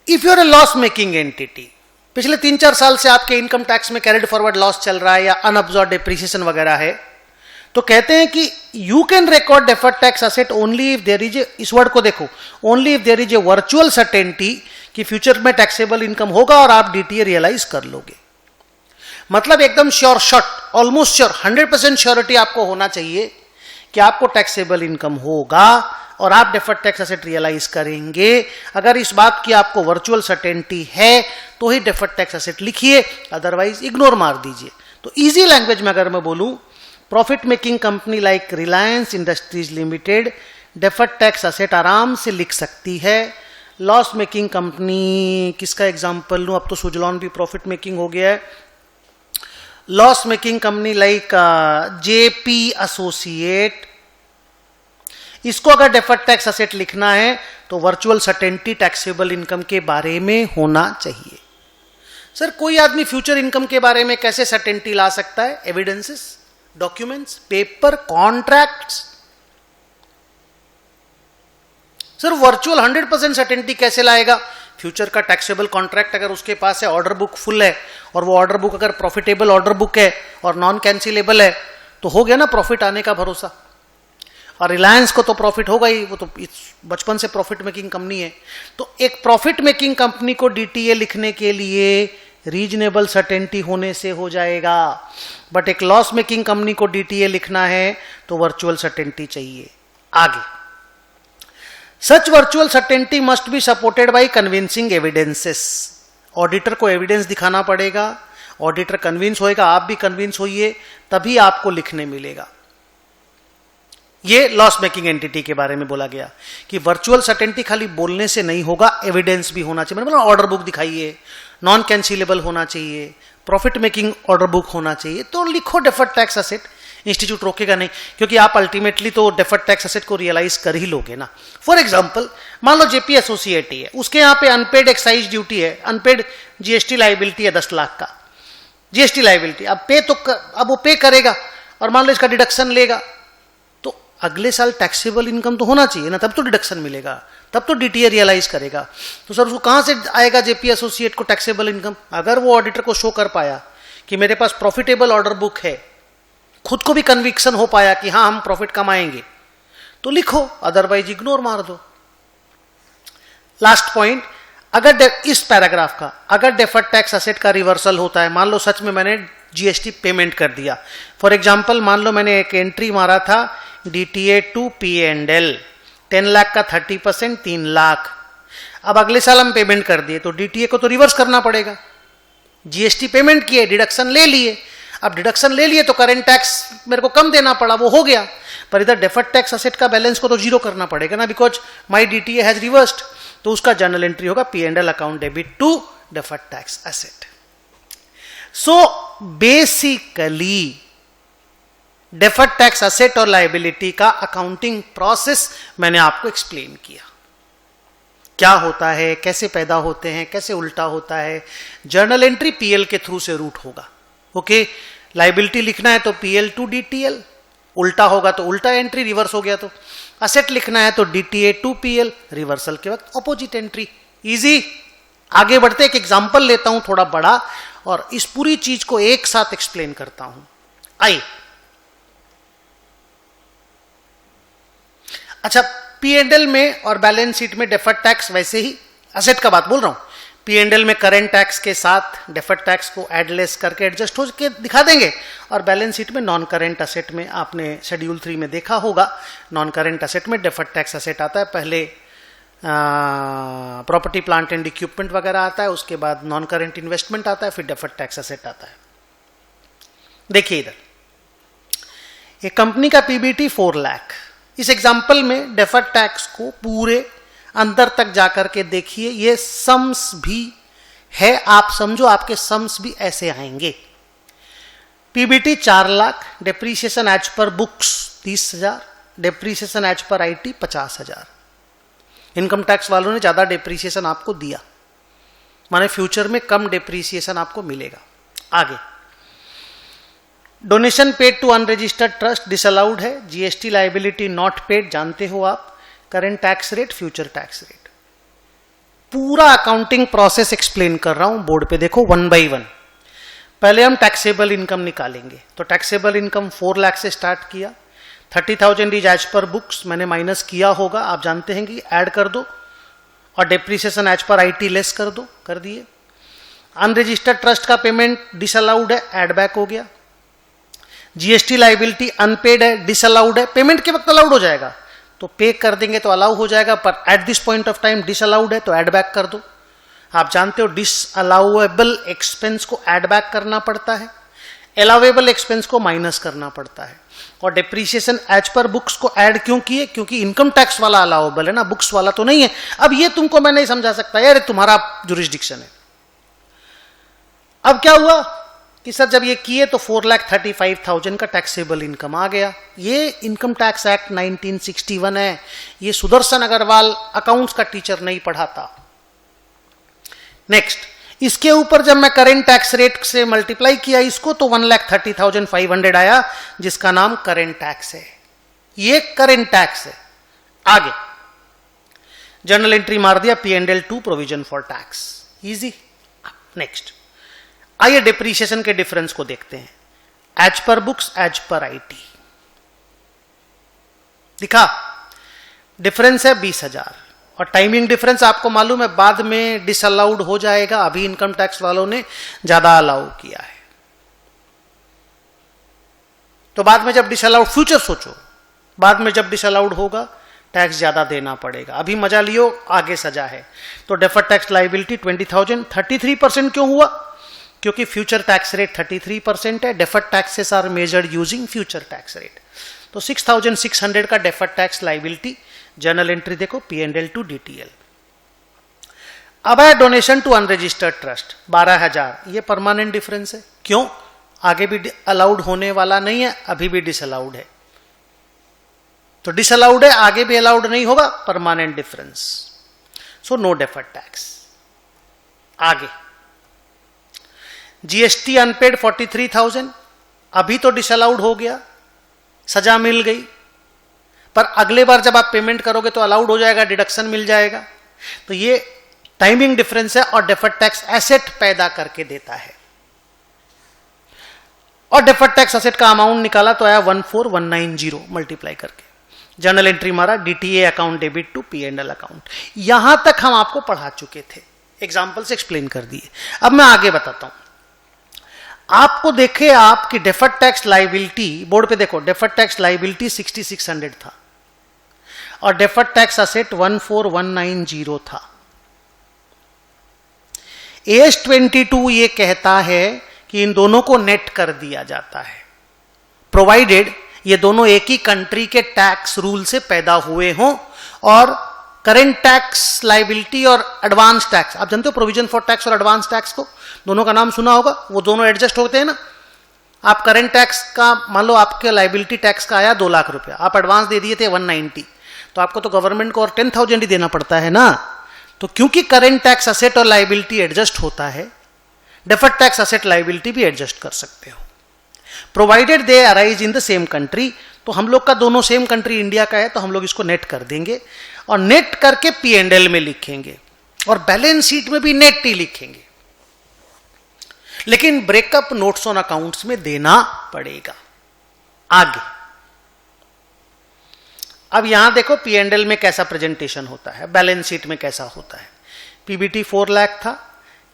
If you are a loss making entity, पिछले 3-4 साल से आपके इनकम टैक्स में कैरिड फॉरवर्ड लॉस चल रहा है या अनअब्सॉर्ब्ड डेप्रिसिएशन वगैरह है, तो कहते हैं कि you can record deferred tax asset only if there is a, इस वर्ड को देखो, only if there is a virtual certainty कि फ्यूचर में टैक्सेबल इनकम होगा और आप डीटीए रियलाइज कर लोगे। मतलब एकदम sure shot, almost sure, 100% surety आपको होना चाहिए कि आपको टैक्सेबल इनकम होगा और आप डेफर्ड टैक्स असेट रियलाइज करेंगे। अगर इस बात की आपको वर्चुअल सर्टेनिटी है तो ही डेफर्ड टैक्स असेट लिखिए, अदरवाइज इग्नोर मार दीजिए। तो इजी लैंग्वेज में अगर मैं बोलूं, profit making company like Reliance industries limited deferred tax asset आराम से लिख सकती है। लॉस मेकिंग कंपनी, किसका एग्जांपल लूं, अब तो सुजलॉन भी प्रॉफिट मेकिंग हो गया है। Loss making company like JP associate, इसको अगर डेफर्ड टैक्स असेट लिखना है तो वर्चुअल सर्टेनिटी टैक्सेबल इनकम के बारे में होना चाहिए। सर कोई आदमी फ्यूचर इनकम के बारे में कैसे सर्टेनिटी ला सकता है? Evidences, documents, paper, contracts. Sir virtual 100% certainty कैसे लाएगा? फ्यूचर का टैक्सेबल कॉन्ट्रैक्ट अगर उसके पास है, ऑर्डर बुक फुल है, और वो ऑर्डर बुक अगर प्रॉफिटेबल ऑर्डर बुक है और नॉन कैंसिलेबल है, तो हो गया ना प्रॉफिट आने का भरोसा। और रिलायंस को तो प्रॉफिट होगा ही, वो तो बचपन से प्रॉफिट मेकिंग कंपनी है। तो एक प्रॉफिट मेकिंग कंपनी को डीटीए लिखने के लिए रीजनेबल सर्टेनिटी होने से हो जाएगा, बट एक लॉस मेकिंग कंपनी को डीटीए लिखना है तो वर्चुअल सर्टेनिटी चाहिए। आगे, such virtual certainty must be supported by convincing evidences. Auditor को एविडेंस दिखाना पड़ेगा, ऑडिटर कन्विंस होएगा, आप भी कन्विंस होइए, तभी आपको लिखने मिलेगा। ये लॉस मेकिंग एंटिटी के बारे में बोला गया कि वर्चुअल सर्टेनिटी खाली बोलने से नहीं होगा, एविडेंस भी होना चाहिए। मतलब ऑर्डर बुक दिखाइए, नॉन कैंसिलेबल होना चाहिए, प्रॉफिट मेकिंग ऑर्डर बुक होना चाहिए, तो लिखो डेफर्ड टैक्स असेट। इंस्टीट्यूट रोकेगा नहीं, क्योंकि आप अल्टीमेटली तो डेफर्ड टैक्स असेट को रियलाइज कर ही लोगे ना। फॉर एग्जांपल, मान लो जेपी एसोसिएट ही है, उसके यहाँ पे अनपेड एक्साइज ड्यूटी है, अनपेड जीएसटी लाइबिलिटी है 10 लाख का जीएसटी लाइबिलिटी। अब वो पे करेगा और मान लो इसका डिडक्शन लेगा, तो अगले साल टैक्सेबल इनकम तो होना चाहिए ना, तब तो डिडक्शन मिलेगा, तब तो डीटीए रियलाइज करेगा। तो सर उसको कहां से आएगा जेपी एसोसिएट को टैक्सेबल इनकम? अगर वो ऑडिटर को शो कर पाया कि मेरे पास प्रॉफिटेबल ऑर्डर बुक है, खुद को भी कन्विक्शन हो पाया कि हाँ हम प्रॉफिट कमाएंगे, तो लिखो, अदरवाइज इग्नोर मार दो। लास्ट पॉइंट, अगर इस पैराग्राफ का अगर डेफर्ड टैक्स असेट का रिवर्सल होता है, मान लो सच में मैंने जीएसटी पेमेंट कर दिया। फॉर एग्जांपल, मान लो मैंने एक एंट्री मारा था डीटीए टू पीएनएल, 10 लाख का 30% 3 लाख। अब अगले साल हम पेमेंट कर दिए, तो डीटीए को तो रिवर्स करना पड़ेगा। जीएसटी पेमेंट किए, डिडक्शन ले लिए, अब डिडक्शन ले लिए तो करेंट टैक्स मेरे को कम देना पड़ा, वो हो गया। पर इधर डेफर्ड टैक्स असेट का बैलेंस को तो जीरो करना पड़ेगा ना, because my DTA has reversed. तो उसका जर्नल एंट्री होगा PNL account debit to deferred tax asset. So basically deferred tax asset और लायबिलिटी का अकाउंटिंग प्रोसेस मैंने आपको एक्सप्लेन किया, क्या होता है, कैसे पैदा होते हैं, कैसे उल्टा होता है। जर्नल एंट्री पीएल के थ्रू से रूट होगा। ओके, लायबिलिटी लिखना है तो पीएल टू डीटीएल, उल्टा होगा तो उल्टा एंट्री, रिवर्स हो गया तो असेट लिखना है तो डीटीए टू पीएल, रिवर्सल के वक्त ऑपोजिट एंट्री। इजी। आगे बढ़ते एक एग्जांपल लेता हूं थोड़ा बड़ा और इस पूरी चीज को एक साथ एक्सप्लेन करता हूं। आइए, अच्छा, पीएनएल में और बैलेंस शीट में डेफर्ड टैक्स वैसे ही, असेट का बात बोल रहा हूं, पीएनएल में करंट टैक्स के साथ डेफर्ड टैक्स को एडलेस करके एडजस्ट हो के दिखा देंगे, और बैलेंस शीट में नॉन करंट असेट में आपने शेड्यूल 3 में देखा होगा, नॉन करंट असेट में डेफर्ड टैक्स असेट आता है, पहले प्रॉपर्टी प्लांट एंड इक्विपमेंट वगैरह आता है, उसके बाद नॉन करंट इन्वेस्टमेंट आता है, फिर डेफर्ड टैक्स असेट आता है। देखिए इधर एक कंपनी का पीबीटी 4 लाख, इस एग्जाम्पल में डेफर्ड टैक्स को पूरे अंदर तक जाकर के देखिए, ये सम्स भी है, आप समझो आपके सम्स भी ऐसे आएंगे। PBT 4 lakh, depreciation as per books 30,000, depreciation as per IT 50,000। Income tax वालों ने ज्यादा डेप्रीशिएशन आपको दिया, माने फ्यूचर में कम डेप्रीशिएशन आपको मिलेगा। आगे, donation paid to unregistered trust disallowed है, जीएसटी लायबिलिटी नॉट पेड जानते हो आप, current tax rate, future tax rate. पूरा अकाउंटिंग प्रोसेस एक्सप्लेन कर रहा हूं, बोर्ड पे देखो 1 by 1। पहले हम टैक्सेबल इनकम निकालेंगे, तो टैक्सेबल इनकम 4 लाख से स्टार्ट किया, 30,000 इज एज पर बुक्स, मैंने माइनस किया होगा, आप जानते हैं कि ऐड कर दो, और depreciation as per IT less कर दो, कर दिए। अनरजिस्टर्ड ट्रस्ट का पेमेंट डिसअलाउड है, एड बैक हो गया। जीएसटी लायबिलिटी अनपेड है, डिसअलाउड है, पेमेंट के वक्त अलाउड हो जाएगा तो पे कर देंगे तो अलाउ हो जाएगा, पर at this point of time disallowed है तो एड बैक कर दो। आप जानते हो डिसअलाउएबल एक्सपेंस को एड बैक करना पड़ता है, अलाउएबल एक्सपेंस को माइनस करना पड़ता है। और डेप्रीशिएशन एज पर बुक्स को ऐड क्यों किए? क्योंकि इनकम टैक्स वाला अलाउएबल है ना, बुक्स वाला तो नहीं है। अब ये तुमको मैं नहीं समझा सकता यार, तुम्हारा जुरिस्डिक्शन है। अब क्या हुआ कि सर जब ये किए तो 4,35,000 का टैक्सेबल इनकम आ गया। ये इनकम टैक्स एक्ट 1961 है, ये सुदर्शन अग्रवाल अकाउंट्स का टीचर नहीं पढ़ाता। नेक्स्ट, इसके ऊपर जब मैं करेंट टैक्स रेट से मल्टीप्लाई किया इसको तो 1,30,500 आया, जिसका नाम करेंट टैक्स है। ये करेंट टैक्स है। आगे जर्नल एंट्री मार दिया P&L to provision for tax, easy. Next आइए डिप्रीशिएशन के डिफरेंस को देखते हैं। As per books, as per IT दिखा, डिफरेंस है 20,000। और टाइमिंग डिफरेंस आपको मालूम है बाद में डिसअलाउड हो जाएगा, अभी इनकम टैक्स वालों ने ज्यादा अलाउ किया है। तो बाद में जब डिसअलाउड, फ्यूचर सोचो, बाद में जब डिसअलाउड होगा टैक्स ज्यादा देना पड़ेगा। अभी मजा लियो, आगे सजा है। तो डेफर्ड टैक्स लायबिलिटी 20,000, 33% क्यों हुआ? क्योंकि फ्यूचर टैक्स रेट 33% है। Deferred taxes are measured using future tax rate. तो 6,600 का deferred tax liability, journal entry देखो P&L टू DTL। अब है डोनेशन टू अनरजिस्टर्ड ट्रस्ट 12,000, ये परमानेंट डिफरेंस है। क्यों? आगे भी अलाउड होने वाला नहीं है, अभी भी डिसअलाउड है, तो डिसअलाउड है, आगे भी अलाउड नहीं होगा, permanent difference, so no deferred tax. आगे GST अनपेड 43,000, अभी तो डिसअलाउड हो गया, सजा मिल गई, पर अगले बार जब आप पेमेंट करोगे तो अलाउड हो जाएगा, डिडक्शन मिल जाएगा। तो ये टाइमिंग डिफरेंस है और डेफर्ड टैक्स एसेट पैदा करके देता है। और डेफर्ड टैक्स एसेट का अमाउंट निकाला तो आया 14,190 मल्टीप्लाई करके, जर्नल एंट्री मारा DTA account debit to P&L account. यहां तक हम आपको पढ़ा चुके थे, एग्जाम्पल से एक्सप्लेन कर दिए। अब मैं आगे बताता हूं आपको। देखे आपकी डेफर्ड टैक्स लाइबिलिटी, बोर्ड पे देखो, डेफर्ड टैक्स लाइबिलिटी 6,600 था और डेफर्ड टैक्स एसेट 14,190 था। AS22 ये कहता है कि इन दोनों को नेट कर दिया जाता है, प्रोवाइडेड ये दोनों एक ही कंट्री के टैक्स रूल से पैदा हुए हों और करेंट टैक्स लाइबिलिटी और एडवांस टैक्स, आप जानते हो प्रोविजन फॉर टैक्स और एडवांस टैक्स को, दोनों का नाम सुना होगा, वो दोनों एडजस्ट होते हैं ना। आप करेंट टैक्स का मान लो आपके लाइबिलिटी टैक्स का आया 2 लाख रुपया, आप एडवांस दे दिए थे 190, तो आपको तो गवर्नमेंट को और 10,000 ही देना पड़ता है ना। तो क्योंकि करेंट टैक्स एसेट और लाइबिलिटी एडजस्ट होता है, डेफर्ड टैक्स एसेट लाइबिलिटी भी एडजस्ट कर सकते हो, provided they arise in the same country. तो हम लोग का दोनों सेम कंट्री इंडिया का है, तो हम लोग इसको नेट कर देंगे और नेट करके P&L में लिखेंगे और बैलेंस शीट में भी नेट ही लिखेंगे, लेकिन ब्रेकअप नोट्स ऑन अकाउंट्स में देना पड़ेगा। आगे अब यहां देखो P&L में कैसा प्रेजेंटेशन होता है, बैलेंस शीट में कैसा होता है। PBT 4 लाख था,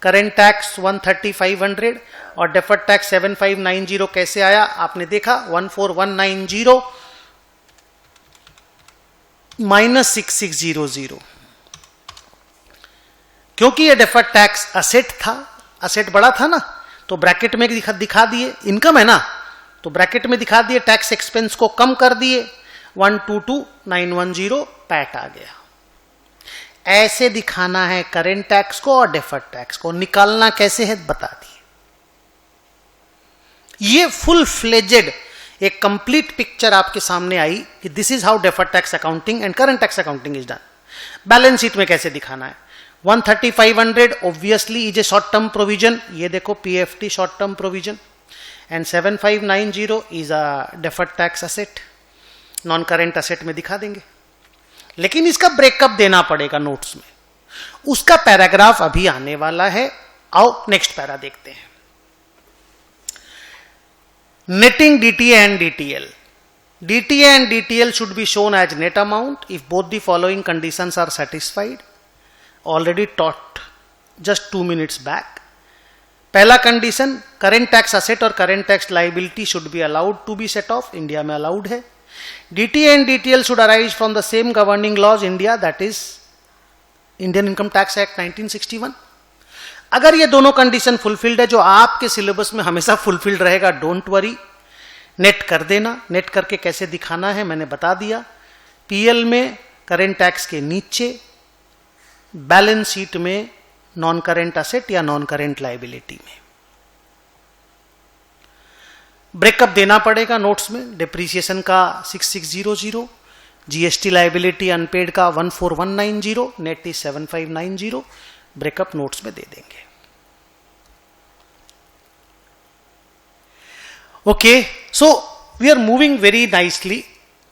करेंट टैक्स 130,500 और डेफर्ड टैक्स 7,590 कैसे आया आपने देखा, 14,190 माइनस 6,600, क्योंकि ये डेफर्ड टैक्स असेट था, असेट बड़ा था ना, तो ब्रैकेट में दिखा दिए, इनकम है ना तो ब्रैकेट में दिखा दिए, टैक्स एक्सपेंस को कम कर दिए, 122,910 पैट आ गया। ऐसे दिखाना है करेंट टैक्स को और डेफर्ड टैक्स को, निकालना कैसे है बता दिए। ये फुल फ्लेजेड एक कंप्लीट पिक्चर आपके सामने आई कि this is how deferred tax accounting and current tax accounting is done. Balance sheet में कैसे दिखाना है, 130,500 obviously is a short term provision, ये देखो PFT short term provision, and 7,590 is a deferred tax asset, non current asset में दिखा देंगे, लेकिन इसका ब्रेकअप देना पड़ेगा नोट्स में। उसका पैराग्राफ अभी आने वाला है, आओ नेक्स्ट पैरा देखते हैं। Netting DTA and DTL। DTA and DTL should be shown as net amount if both the following conditions are satisfied. Already taught just 2 minutes back. पहला कंडीशन, करेंट टैक्स असेट और current tax liability should be allowed to be set off, India में allowed है। DTA and DTL should arise from the same governing laws India, that is Indian Income Tax Act 1961. अगर ये दोनों condition fulfilled है, जो आपके syllabus में हमेशा फुलफिल्ड रहेगा, डोंट वरी, नेट कर देना। नेट करके कैसे दिखाना है मैंने बता दिया, PL में करेंट टैक्स के नीचे, बैलेंस शीट में नॉन करेंट असेट या नॉन करेंट लाइबिलिटी में। ब्रेकअप देना पड़ेगा नोट्स में, डिप्रीसिएशन का 6,600, GST लाइबिलिटी अनपेड का 14,190, नेट इज 7,590, ब्रेकअप नोट्स में दे देंगे। Okay, so we are moving very nicely.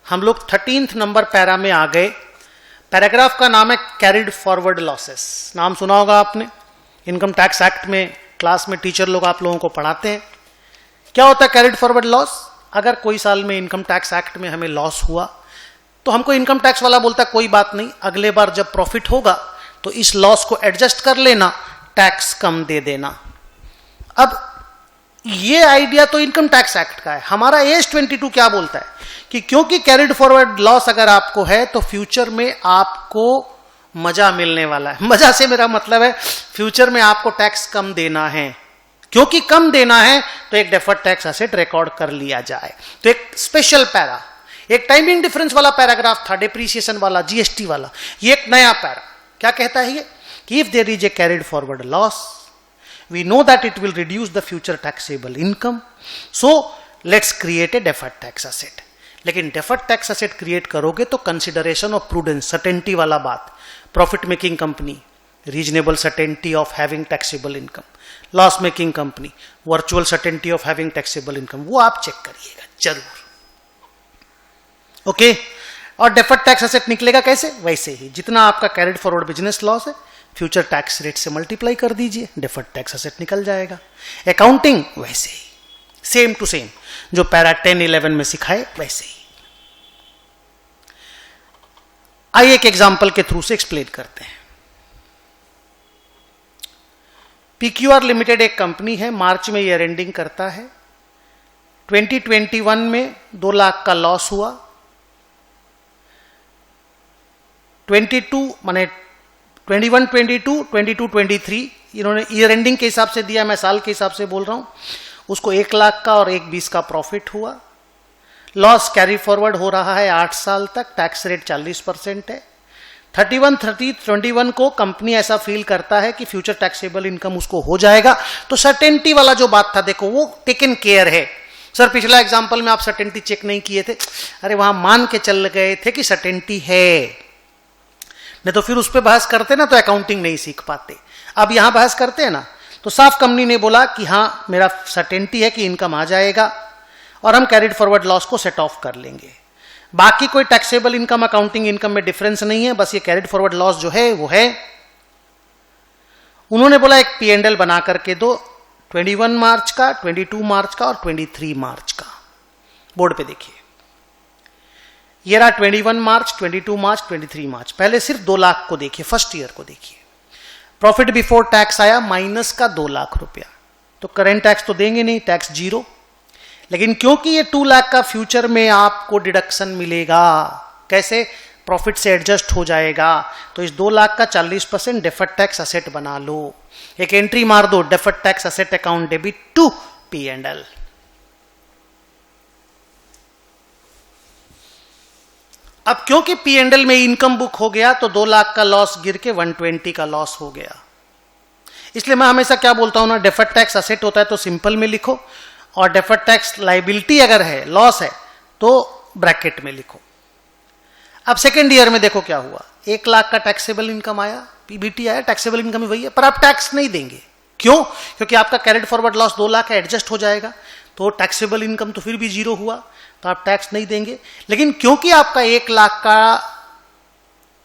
हम लोग 13th नंबर पैरा में आ गए। पैराग्राफ का नाम है कैरिड फॉरवर्ड लॉसेस, नाम सुना होगा आपने, इनकम टैक्स एक्ट में क्लास में टीचर लोग आप लोगों को पढ़ाते हैं। क्या होता है कैरिड फॉरवर्ड लॉस? अगर कोई साल में इनकम टैक्स एक्ट में हमें लॉस हुआ तो हमको इनकम टैक्स वाला बोलता है कोई बात नहीं, अगले बार जब प्रॉफिट होगा तो इस लॉस को एडजस्ट कर लेना, टैक्स कम दे देना। अब ये आइडिया तो इनकम टैक्स एक्ट का है। हमारा AS22 क्या बोलता है कि क्योंकि कैरिड फॉरवर्ड लॉस अगर आपको है तो फ्यूचर में आपको मजा मिलने वाला है। मजा से मेरा मतलब है फ्यूचर में आपको टैक्स कम देना है, क्योंकि कम देना है तो एक डेफर्ड टैक्स एसेट रिकॉर्ड कर लिया जाए। तो एक स्पेशल पैरा एक टाइमिंग डिफरेंस वाला पैराग्राफ था, डेप्रीसिएशन वाला, जीएसटी वाला। ये एक नया पैरा क्या कहता है ये कि if there is a carried forward loss we know that it will reduce the future taxable income, so let's create a deferred tax asset. लेकिन डेफर्ड टैक्स असेट क्रिएट करोगे तो कंसिडरेशन ऑफ प्रूडेंस, सर्टेनिटी वाला बात, profit making company, reasonable certainty of having taxable income, loss making company, virtual certainty of having taxable income, वो आप check करिएगा जरूर। Okay और डेफर्ड टैक्स असेट निकलेगा कैसे? वैसे ही जितना आपका कैरिड फॉरवर्ड बिजनेस लॉस है फ्यूचर टैक्स रेट से मल्टीप्लाई कर दीजिए, डेफर्ड टैक्स असेट निकल जाएगा। अकाउंटिंग वैसे ही, सेम टू सेम, जो पैरा 10-11 में सिखाए वैसे ही। आइए एक एग्जांपल के थ्रू से एक्सप्लेन करते हैं। पीक्यूआर लिमिटेड एक कंपनी है, मार्च में ईयर एंडिंग करता है। 2021 में 2 लाख का लॉस हुआ। 22-23 इन्होंने ईयर एंडिंग के हिसाब से दिया, मैं साल के हिसाब से बोल रहा हूं। उसको 1 लाख का और 1.20 का प्रॉफिट हुआ। लॉस कैरी फॉरवर्ड हो रहा है 8 साल तक, टैक्स रेट 40% है। 31/30/21 को कंपनी ऐसा फील करता है कि फ्यूचर टैक्सेबल इनकम उसको हो जाएगा, तो सर्टेनिटी वाला जो बात था देखो वो टेकन केयर है। सर पिछला एग्जांपल में आप सर्टेनिटी चेक नहीं किए थे, अरे वहां मान के चल गए थे कि सर्टेनिटी है, नहीं तो फिर उस पर बहस करते ना तो अकाउंटिंग नहीं सीख पाते। अब यहां बहस करते हैं ना तो साफ कंपनी ने बोला कि हाँ मेरा सर्टेनिटी है कि इनकम आ जाएगा और हम कैरिड फॉरवर्ड लॉस को सेट ऑफ कर लेंगे। बाकी कोई टैक्सेबल इनकम अकाउंटिंग इनकम में डिफरेंस नहीं है, बस ये कैरिड फॉरवर्ड लॉस जो है वो है। उन्होंने बोला एक P&L बना करके दो, 21 मार्च का, 22 मार्च का और 23 मार्च का। बोर्ड पे देखिए, ये रहा 21 मार्च, 22 मार्च, 23 मार्च। पहले सिर्फ 2 लाख को देखिए, फर्स्ट ईयर को देखिए। प्रॉफिट बिफोर टैक्स आया माइनस का 2 लाख रुपया, तो करेंट टैक्स तो देंगे नहीं, टैक्स 0। लेकिन क्योंकि ये 2 लाख का फ्यूचर में आपको डिडक्शन मिलेगा, कैसे? प्रॉफिट से एडजस्ट हो जाएगा, तो इस 2 लाख का 40% डेफर्ड टैक्स असेट बना लो। एक एंट्री मार दो, deferred tax asset account debit to P&L। अब क्योंकि P&L में इनकम बुक हो गया तो 2 लाख का लॉस गिर के 120 का लॉस हो गया। इसलिए मैं हमेशा क्या बोलता हूं ना, डेफर्ड टैक्स असेट होता है तो सिंपल में लिखो, और डेफर्ड टैक्स लाइबिलिटी अगर है, लॉस है, तो ब्रैकेट में लिखो। अब सेकेंड ईयर में देखो क्या हुआ, 1 लाख का टैक्सेबल इनकम आया, पीबीटी आया, टैक्सेबल इनकम वही है, पर आप टैक्स नहीं देंगे। क्यों? क्योंकि आपका कैरिड फॉरवर्ड लॉस 2 लाख है, एडजस्ट हो जाएगा, तो टैक्सेबल इनकम तो फिर भी 0 हुआ, तो आप टैक्स नहीं देंगे। लेकिन क्योंकि आपका 1 लाख का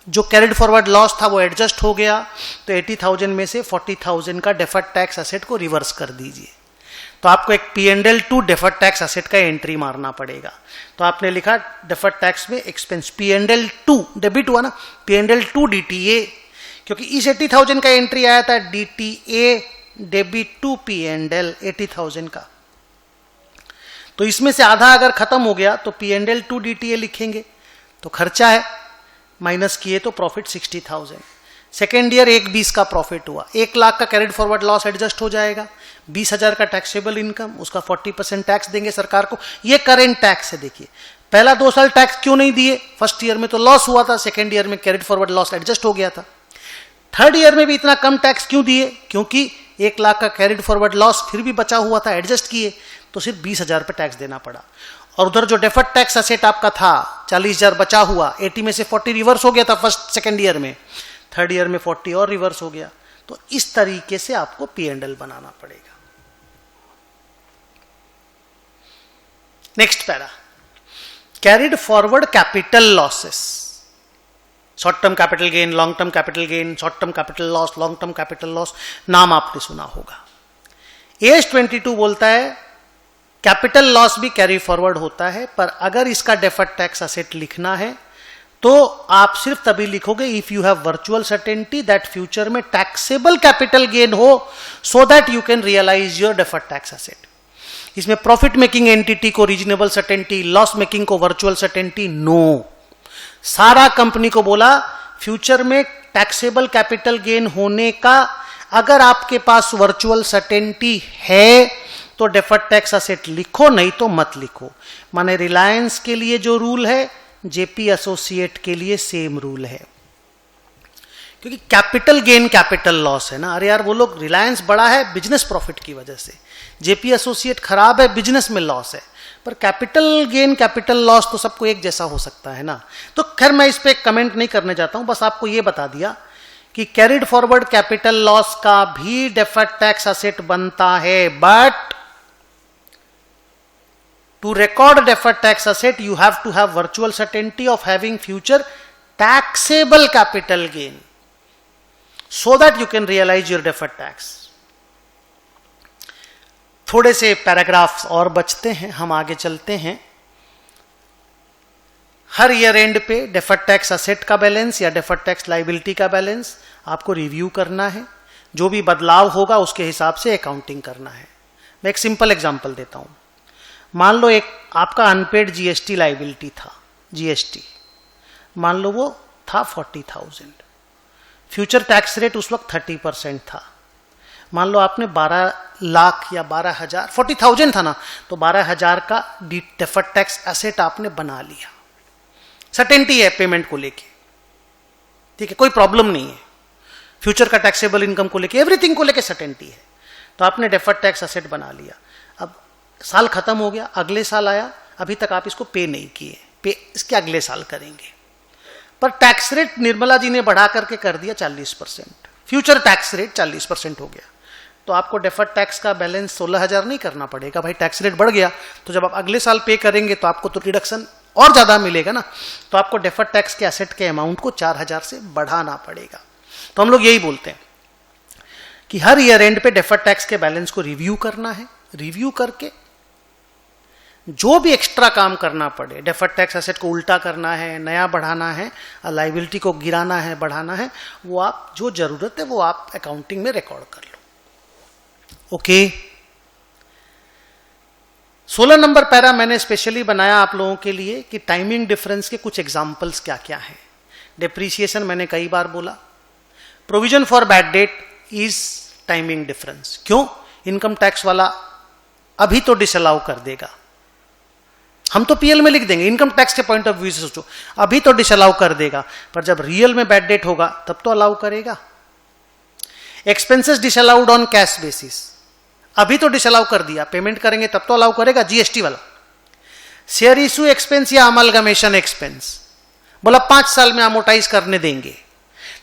जो कैरिड फॉरवर्ड लॉस था वो एडजस्ट हो गया, तो 80,000 में से 40,000 का डेफर्ड टैक्स असेट को रिवर्स कर दीजिए। तो आपको एक P&L to deferred tax asset का एंट्री मारना पड़ेगा। तो आपने लिखा डेफर्ड टैक्स में एक्सपेंस, P&L टू डेबिट हुआ ना, P&L टू DTA, क्योंकि इस 80,000 का एंट्री आया था DTA डेबिट टू P&L 80,000 का, तो इसमें से आधा अगर खत्म हो गया तो P&L टू DTA लिखेंगे, तो खर्चा है, माइनस किए तो प्रॉफिट 60,000। सेकेंड ईयर 1.20 का प्रॉफिट हुआ, 1 लाख का कैरिड फॉरवर्ड लॉस एडजस्ट हो जाएगा, 20,000 का टैक्सेबल इनकम, उसका 40% टैक्स देंगे सरकार को। ये करेंट टैक्स है। देखिए पहला 2 साल टैक्स क्यों नहीं दिए? फर्स्ट ईयर में तो लॉस हुआ था, सेकेंड ईयर में कैरिड फॉरवर्ड लॉस एडजस्ट हो गया था। थर्ड ईयर में भी इतना कम टैक्स क्यों दिए? क्योंकि 1 लाख का कैरिड फॉरवर्ड लॉस फिर भी बचा हुआ था, एडजस्ट किए, तो सिर्फ 20,000 पे टैक्स देना पड़ा। और उधर जो डेफर्ड टैक्स असेट आपका था 40,000 बचा हुआ, 80 में से 40 रिवर्स हो गया था फर्स्ट सेकेंड ईयर में, थर्ड ईयर में 40 और रिवर्स हो गया। तो इस तरीके से आपको P&L बनाना पड़ेगा। Next para, carried forward capital losses, short term capital gain, long term capital gain, short term capital loss, long term capital loss, नाम आपने सुना होगा। एज 22 बोलता है कैपिटल लॉस भी कैरी फॉरवर्ड होता है, पर अगर इसका डेफर्ड टैक्स असेट लिखना है तो आप सिर्फ तभी लिखोगे if you have virtual certainty that future में टैक्सेबल कैपिटल गेन हो, so that you can realise your deferred tax asset. इसमें प्रॉफिट मेकिंग एंटिटी को रीजनेबल सर्टेनिटी, लॉस मेकिंग को वर्चुअल सर्टेनिटी नो। सारा कंपनी को बोला फ्यूचर में taxable capital gain होने का अगर आपके पास वर्चुअल सर्टेनिटी है तो डेफर्ड टैक्स असेट लिखो, नहीं तो मत लिखो। माने रिलायंस के लिए जो रूल है, जेपी एसोसिएट के लिए सेम रूल है, क्योंकि कैपिटल गेन कैपिटल लॉस है ना। अरे यार वो लोग, रिलायंस बड़ा है बिजनेस प्रॉफिट की वजह से, जेपी एसोसिएट खराब है बिजनेस में लॉस है, पर कैपिटल गेन कैपिटल लॉस तो सबको एक जैसा हो सकता है ना। तो खैर मैं इस पे कमेंट नहीं करने जाता हूं, बस आपको ये बता दिया कि कैरिड फॉरवर्ड कैपिटल लॉस का भी डेफर्ड टैक्स असेट बनता है, but to record deferred tax asset you have to have virtual certainty of having future taxable capital gain so that you can realize your deferred tax. थोड़े से paragraphs और बचते हैं, हम आगे चलते हैं। हर ईयर एंड पे डेफर्ड टैक्स असेट का बैलेंस या डेफर्ड टैक्स लाइबिलिटी का बैलेंस आपको रिव्यू करना है, जो भी बदलाव होगा उसके हिसाब से अकाउंटिंग करना है। मैं एक सिंपल एग्जांपल देता हूं। मान लो एक आपका अनपेड जीएसटी लाइबिलिटी था, जीएसटी मान लो वो था 40,000, फ्यूचर टैक्स रेट उस वक्त 30% था। मान लो आपने 12 लाख या 12,000, 40,000 था ना, तो 12,000 का डेफर्ड टैक्स एसेट आपने बना लिया। सर्टेनिटी है पेमेंट को लेके, ठीक है, कोई प्रॉब्लम नहीं है। फ्यूचर का टैक्सेबल इनकम को लेके, एवरीथिंग को लेके सर्टेनिटी है, तो आपने डेफर्ड टैक्स एसेट बना लिया। अब साल खत्म हो गया, अगले साल आया, अभी तक आप इसको पे नहीं किए, पे इसके अगले साल करेंगे, पर टैक्स रेट निर्मला जी ने बढ़ा करके कर दिया 40%, फ्यूचर टैक्स रेट 40% हो गया, तो आपको डेफर्ड टैक्स का बैलेंस 16,000 नहीं करना पड़ेगा भाई, टैक्स रेट बढ़ गया, तो जब आप अगले साल पे करेंगे तो आपको तो रिडक्शन और ज्यादा मिलेगा ना, तो आपको डेफर्ड टैक्स के एसेट के अमाउंट को 4,000 से बढ़ाना पड़ेगा। तो हम लोग यही बोलते हैं कि हर ईयर एंड पे डेफर्ड टैक्स के बैलेंस को रिव्यू करना है, रिव्यू करके जो भी एक्स्ट्रा काम करना पड़े, डेफर्ड टैक्स एसेट को उल्टा करना है, नया बढ़ाना है, लायबिलिटी को गिराना है, बढ़ाना है, वो आप जो जरूरत है वो आप अकाउंटिंग में रिकॉर्ड कर लो। ओके, 16 नंबर पैरा मैंने स्पेशली बनाया आप लोगों के लिए कि टाइमिंग डिफरेंस के कुछ एग्जांपल्स क्या क्या हैं। डेप्रीसिएशन मैंने कई बार बोला, provision for bad debt is timing difference. क्यों? इनकम टैक्स वाला अभी तो डिसअलाउ कर देगा, हम तो पीएल में लिख देंगे, इनकम टैक्स के पॉइंट ऑफ व्यू से सोचो, अभी तो डिसअलाउ कर देगा, पर जब रियल में बैड डेट होगा तब तो अलाउ करेगा। Expenses disallowed on cash basis, अभी तो डिसअलाउ कर दिया, पेमेंट करेंगे तब तो अलाउ करेगा, जीएसटी वाला। शेयर इशू एक्सपेंस या अमलगमेशन एक्सपेंस, बोला 5 साल में अमोटाइज करने देंगे,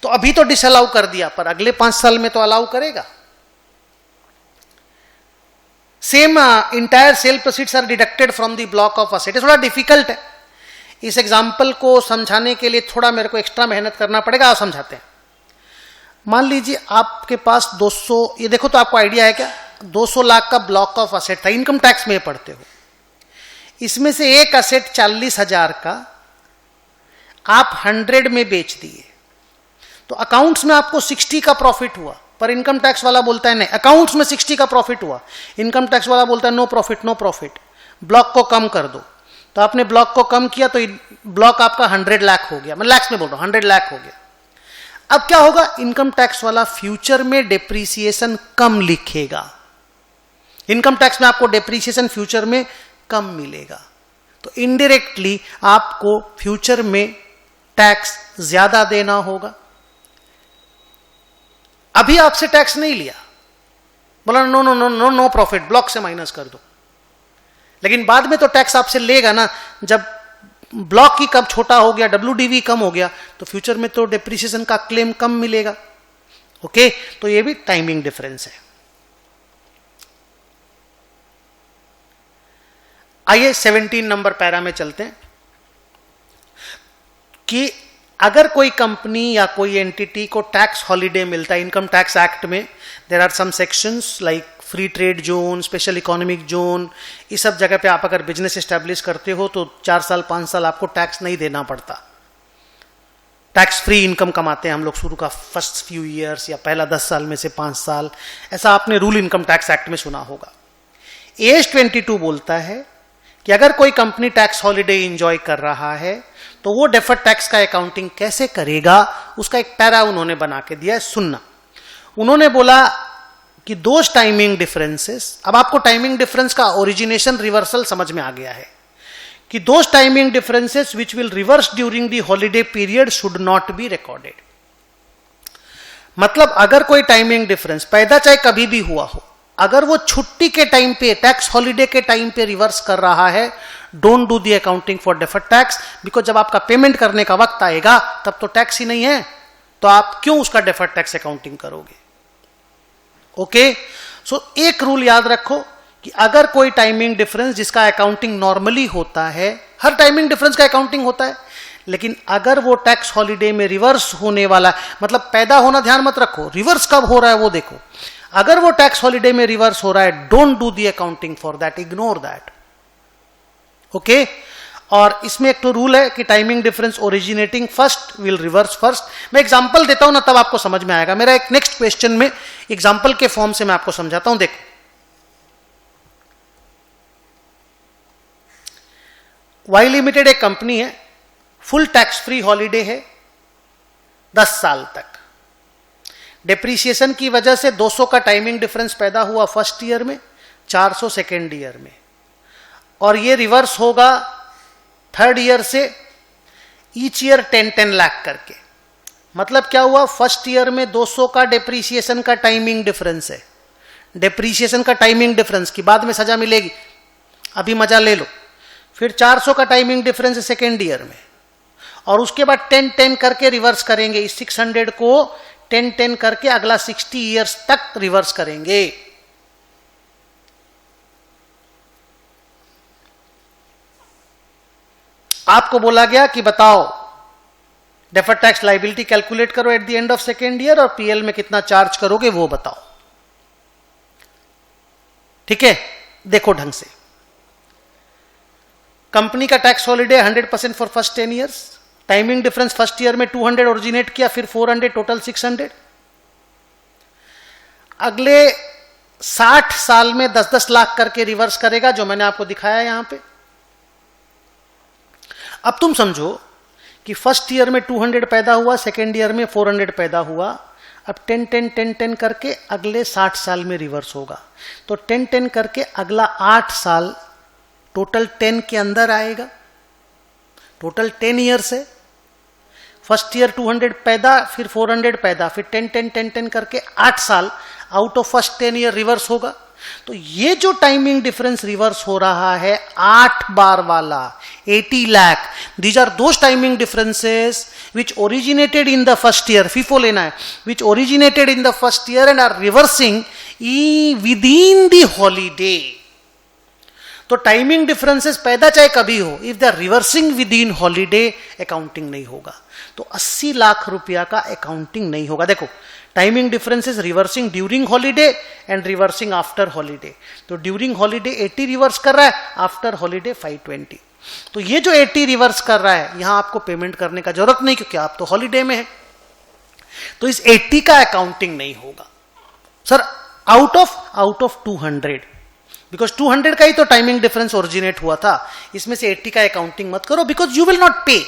तो अभी तो डिसअलाउ कर दिया, पर अगले 5 साल में तो अलाउ करेगा। Same entire sale proceeds are deducted from the block of asset. थोड़ा डिफिकल्ट है, इस एग्जांपल को समझाने के लिए थोड़ा मेरे को एक्स्ट्रा मेहनत करना पड़ेगा, आप समझाते हैं। मान लीजिए आपके पास 200, ये देखो तो आपको आइडिया है क्या, 200 लाख का ब्लॉक ऑफ असेट था, इनकम टैक्स में पढ़ते हो, इसमें से एक असेट 40,000 का आप 100 में बेच दिए, तो अकाउंट्स में आपको 60 का प्रॉफिट हुआ, पर इनकम टैक्स वाला बोलता है नहीं, अकाउंट्स में 60 का प्रॉफिट हुआ, इनकम टैक्स वाला बोलता है no profit, no profit, block को कम कर दो। तो आपने ब्लॉक को कम किया तो ब्लॉक आपका 100 लाख हो गया, मैं लैक्स में बोल रहा हूं, 100 लाख हो गया। अब क्या होगा, इनकम टैक्स वाला फ्यूचर में डेप्रीसिएशन कम लिखेगा, इनकम टैक्स में आपको डेप्रीसिएशन फ्यूचर में कम मिलेगा, तो इनडायरेक्टली आपको फ्यूचर में टैक्स ज्यादा देना होगा। अभी आपसे टैक्स नहीं लिया, बोला no no no no no profit, block से माइनस कर दो, लेकिन बाद में तो टैक्स आपसे लेगा ना, जब ब्लॉक की कब छोटा हो गया, डब्ल्यूडीवी कम हो गया, तो फ्यूचर में तो डेप्रीसिएशन का क्लेम कम मिलेगा। ओके, तो ये भी टाइमिंग डिफरेंस है। आइए 17 नंबर पैरा में चलते हैं कि अगर कोई कंपनी या कोई एंटिटी को टैक्स हॉलिडे मिलता है, इनकम टैक्स एक्ट में there are some sections like free trade zone, special economic zone, इस सब जगह पे आप अगर बिजनेस एस्टेब्लिश करते हो तो 4 साल 5 साल आपको टैक्स नहीं देना पड़ता, टैक्स फ्री इनकम कमाते हैं हम लोग शुरू का फर्स्ट फ्यू ईयर्स या पहला 10 साल में से 5 साल, ऐसा आपने रूल इनकम टैक्स एक्ट में सुना होगा। एज 22 बोलता है कि अगर कोई कंपनी टैक्स हॉलिडे एंजॉय कर रहा है तो वो डेफर्ड टैक्स का अकाउंटिंग कैसे करेगा, उसका एक पैरा उन्होंने बना के दिया है, सुनना। उन्होंने बोला कि दोज टाइमिंग डिफरेंसेस, अब आपको टाइमिंग डिफरेंस का ओरिजिनेशन रिवर्सल समझ में आ गया है कि those timing differences which will reverse during the holiday period should not be recorded. मतलब अगर कोई टाइमिंग डिफरेंस पैदा चाहे कभी भी हुआ हो, अगर वो छुट्टी के टाइम पे, टैक्स हॉलीडे के टाइम पे रिवर्स कर रहा है, don't do the accounting for deferred tax, because जब आपका पेमेंट करने का वक्त आएगा तब तो टैक्स ही नहीं है, तो आप क्यों उसका डेफर्ड टैक्स अकाउंटिंग करोगे। ओके, सो एक रूल याद रखो कि अगर कोई टाइमिंग डिफरेंस जिसका अकाउंटिंग नॉर्मली होता है, हर टाइमिंग डिफरेंस का अकाउंटिंग होता है, लेकिन अगर वो टैक्स हॉलीडे में रिवर्स होने वाला, मतलब पैदा होना ध्यान मत रखो, रिवर्स कब हो रहा है वो देखो। अगर वो टैक्स हॉलीडे में रिवर्स हो रहा है, don't do the accounting for that, ignore that. Okay, और इसमें एक तो रूल है कि timing difference originating first will reverse first. मैं एग्जांपल देता हूं ना, तब आपको समझ में आएगा। मेरा एक नेक्स्ट क्वेश्चन में एग्जांपल के फॉर्म से मैं आपको समझाता हूं। देखो, वाई लिमिटेड एक कंपनी है, फुल टैक्स फ्री हॉलीडे है 10 साल तक। डेप्रीसिएशन की वजह से 200 का टाइमिंग डिफरेंस पैदा हुआ फर्स्ट ईयर में, 400 सेकेंड ईयर में, और ये रिवर्स होगा थर्ड ईयर से ईच ईयर 10-10 लाख करके। मतलब क्या हुआ, फर्स्ट ईयर में 200 का डेप्रीसिएशन का टाइमिंग डिफरेंस है, डेप्रीसिएशन का टाइमिंग डिफरेंस की बाद में सजा मिलेगी, अभी मजा ले लो। फिर 400 का टाइमिंग डिफरेंस है सेकेंड ईयर में, और उसके बाद 10-10 करके रिवर्स करेंगे। इस 600 को 10-10 करके अगला 60 ईयर्स तक रिवर्स करेंगे। आपको बोला गया कि बताओ डेफर्ड टैक्स लायबिलिटी कैलकुलेट करो at the end of second year, और पीएल में कितना चार्ज करोगे वो बताओ। ठीक है, देखो ढंग से, कंपनी का tax holiday 100% for first 10 years, timing difference first year में 200 ओरिजिनेट किया, फिर 400, टोटल 600। अगले 60 साल में 10-10 लाख करके रिवर्स करेगा, जो मैंने आपको दिखाया यहां पे। अब तुम समझो कि फर्स्ट ईयर में 200 पैदा हुआ, सेकेंड ईयर में 400 पैदा हुआ, अब 10-10 करके अगले 60 साल में रिवर्स होगा, तो 10-10 करके अगला 8 साल टोटल 10 के अंदर आएगा, टोटल 10 ईयर्स है। फर्स्ट ईयर 200 पैदा, फिर 400 पैदा, फिर 10-10 करके 8 साल out of first 10 year reverse होगा। तो ये जो टाइमिंग डिफरेंस रिवर्स हो रहा है 8 बार वाला 80 lakh, these are those timing differences which originated in the first year, FIFO लेना है, which originated in the first year and are reversing within the holiday. तो टाइमिंग डिफरेंसेस पैदा चाहे कभी हो, if they are reversing within holiday, accounting नहीं होगा। तो 80 लाख रुपया का अकाउंटिंग नहीं होगा। देखो, timing differences reversing during holiday and reversing after holiday. तो ड्यूरिंग हॉलीडे 80 रिवर्स कर रहा है, आफ्टर हॉलीडे 520। तो ये जो 80 रिवर्स कर रहा है, यहां आपको पेमेंट करने का जरूरत नहीं, क्योंकि आप तो हॉलीडे में है। तो इस 80 का अकाउंटिंग नहीं होगा सर, आउट ऑफ 200, बिकॉज 200 का ही तो टाइमिंग डिफरेंस ओरिजिनेट हुआ था, इसमें से 80 का अकाउंटिंग मत करो, बिकॉज यू विल नॉट पे।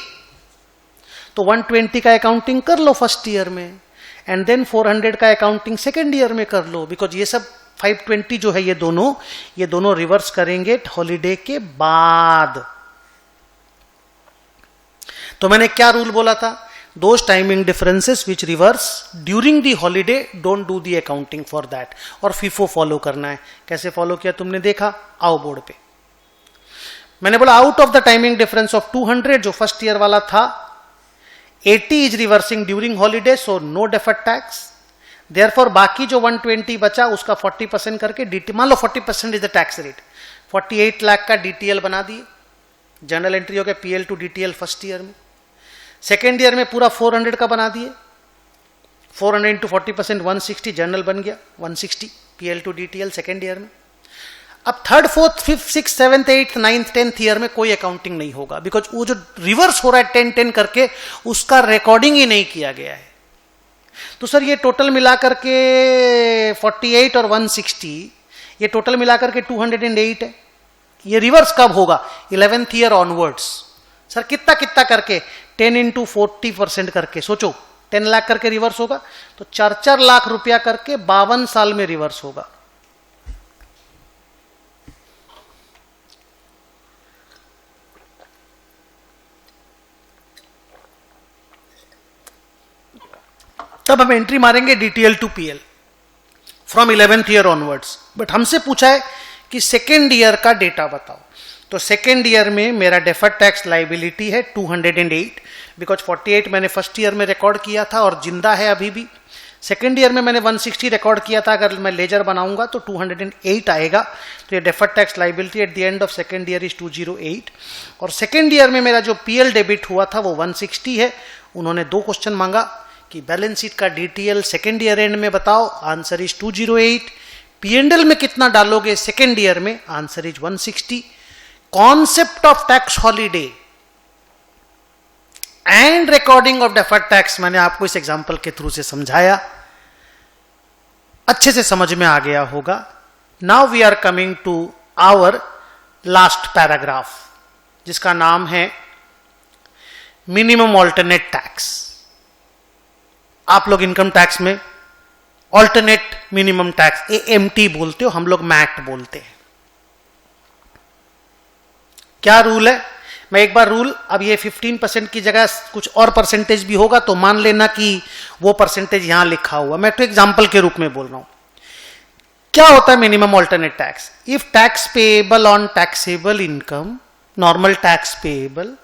तो 120 का अकाउंटिंग कर लो फर्स्ट ईयर में, एंड देन 400 का अकाउंटिंग सेकेंड ईयर में कर लो, बिकॉज ये सब 520 जो है ये दोनों रिवर्स करेंगे हॉलीडे के बाद। तो मैंने क्या रूल बोला था, those timing differences which reverse during the holiday, don't do the accounting for that, और फीफो फॉलो करना है। कैसे फॉलो किया तुमने देखा, आओ बोर्ड पे। मैंने बोला out of the timing difference of 200 जो फर्स्ट ईयर वाला था, 80 is reversing during holiday, so no deferred tax. Therefore बाकी जो 120 बचा उसका 40% करके डीटी, मान लो 40% is the tax rate, 48 lakh का डीटीएल बना दिए, जनरल एंट्री हो गया PL to DTL first year में। सेकेंड ईयर में पूरा 400 का बना दिए, 400 इंटू 40% 160, जनरल बन गया 160 PL to DTL second year में। अब third, fourth, fifth, six, seventh, eighth, ninth, 10th year में कोई अकाउंटिंग नहीं होगा, बिकॉज वो जो रिवर्स हो रहा है 10-10 करके, उसका रिकॉर्डिंग ही नहीं किया गया है। तो सर ये टोटल मिलाकर के 48 और 160, ये टोटल मिलाकर के 208 है। ये रिवर्स कब होगा, 11th ईयर ऑनवर्ड्स। सर कितना कितना करके, 10 इंटू 40% करके, सोचो 10 लाख करके रिवर्स होगा, तो 4-4 लाख रुपया करके 52 साल में रिवर्स होगा। तब हम एंट्री मारेंगे DTL to PL from 11th year onwards. But हमसे पूछा है कि सेकेंड ईयर का डेटा बताओ, तो सेकेंड ईयर में मेरा डेफर्ड टैक्स लाइबिलिटी है 208, बिकॉज 48 मैंने फर्स्ट ईयर में रिकॉर्ड किया था और जिंदा है अभी भी। सेकेंड ईयर में मैंने 160 रिकॉर्ड किया था, अगर मैं लेजर बनाऊंगा तो 208 आएगा। तो ये deferred tax liability at the end of second year is 208। और सेकेंड ईयर में मेरा जो पीएल डेबिट हुआ था वो 160 है। उन्होंने 2 क्वेश्चन मांगा कि बैलेंस शीट का डीटीएल सेकेंड ईयर एंड में बताओ, आंसर इज 208। पीएनएल में कितना डालोगे सेकेंड ईयर में, answer is 160। Concept of tax holiday and recording of deferred tax मैंने आपको इस एग्जांपल के थ्रू से समझाया, अच्छे से समझ में आ गया होगा। Now we are coming to our last paragraph, जिसका नाम है मिनिमम ऑल्टरनेट टैक्स। आप लोग इनकम टैक्स में ऑल्टरनेट मिनिमम टैक्स AMT बोलते हो, हम लोग मैट बोलते हैं। क्या रूल है, मैं एक बार रूल, अब ये 15% की जगह कुछ और परसेंटेज भी होगा तो मान लेना कि वो परसेंटेज यहां लिखा हुआ, मैं तो एग्जांपल के रूप में बोल रहा हूं। क्या होता है minimum alternate tax? If tax payable on taxable income, normal tax payable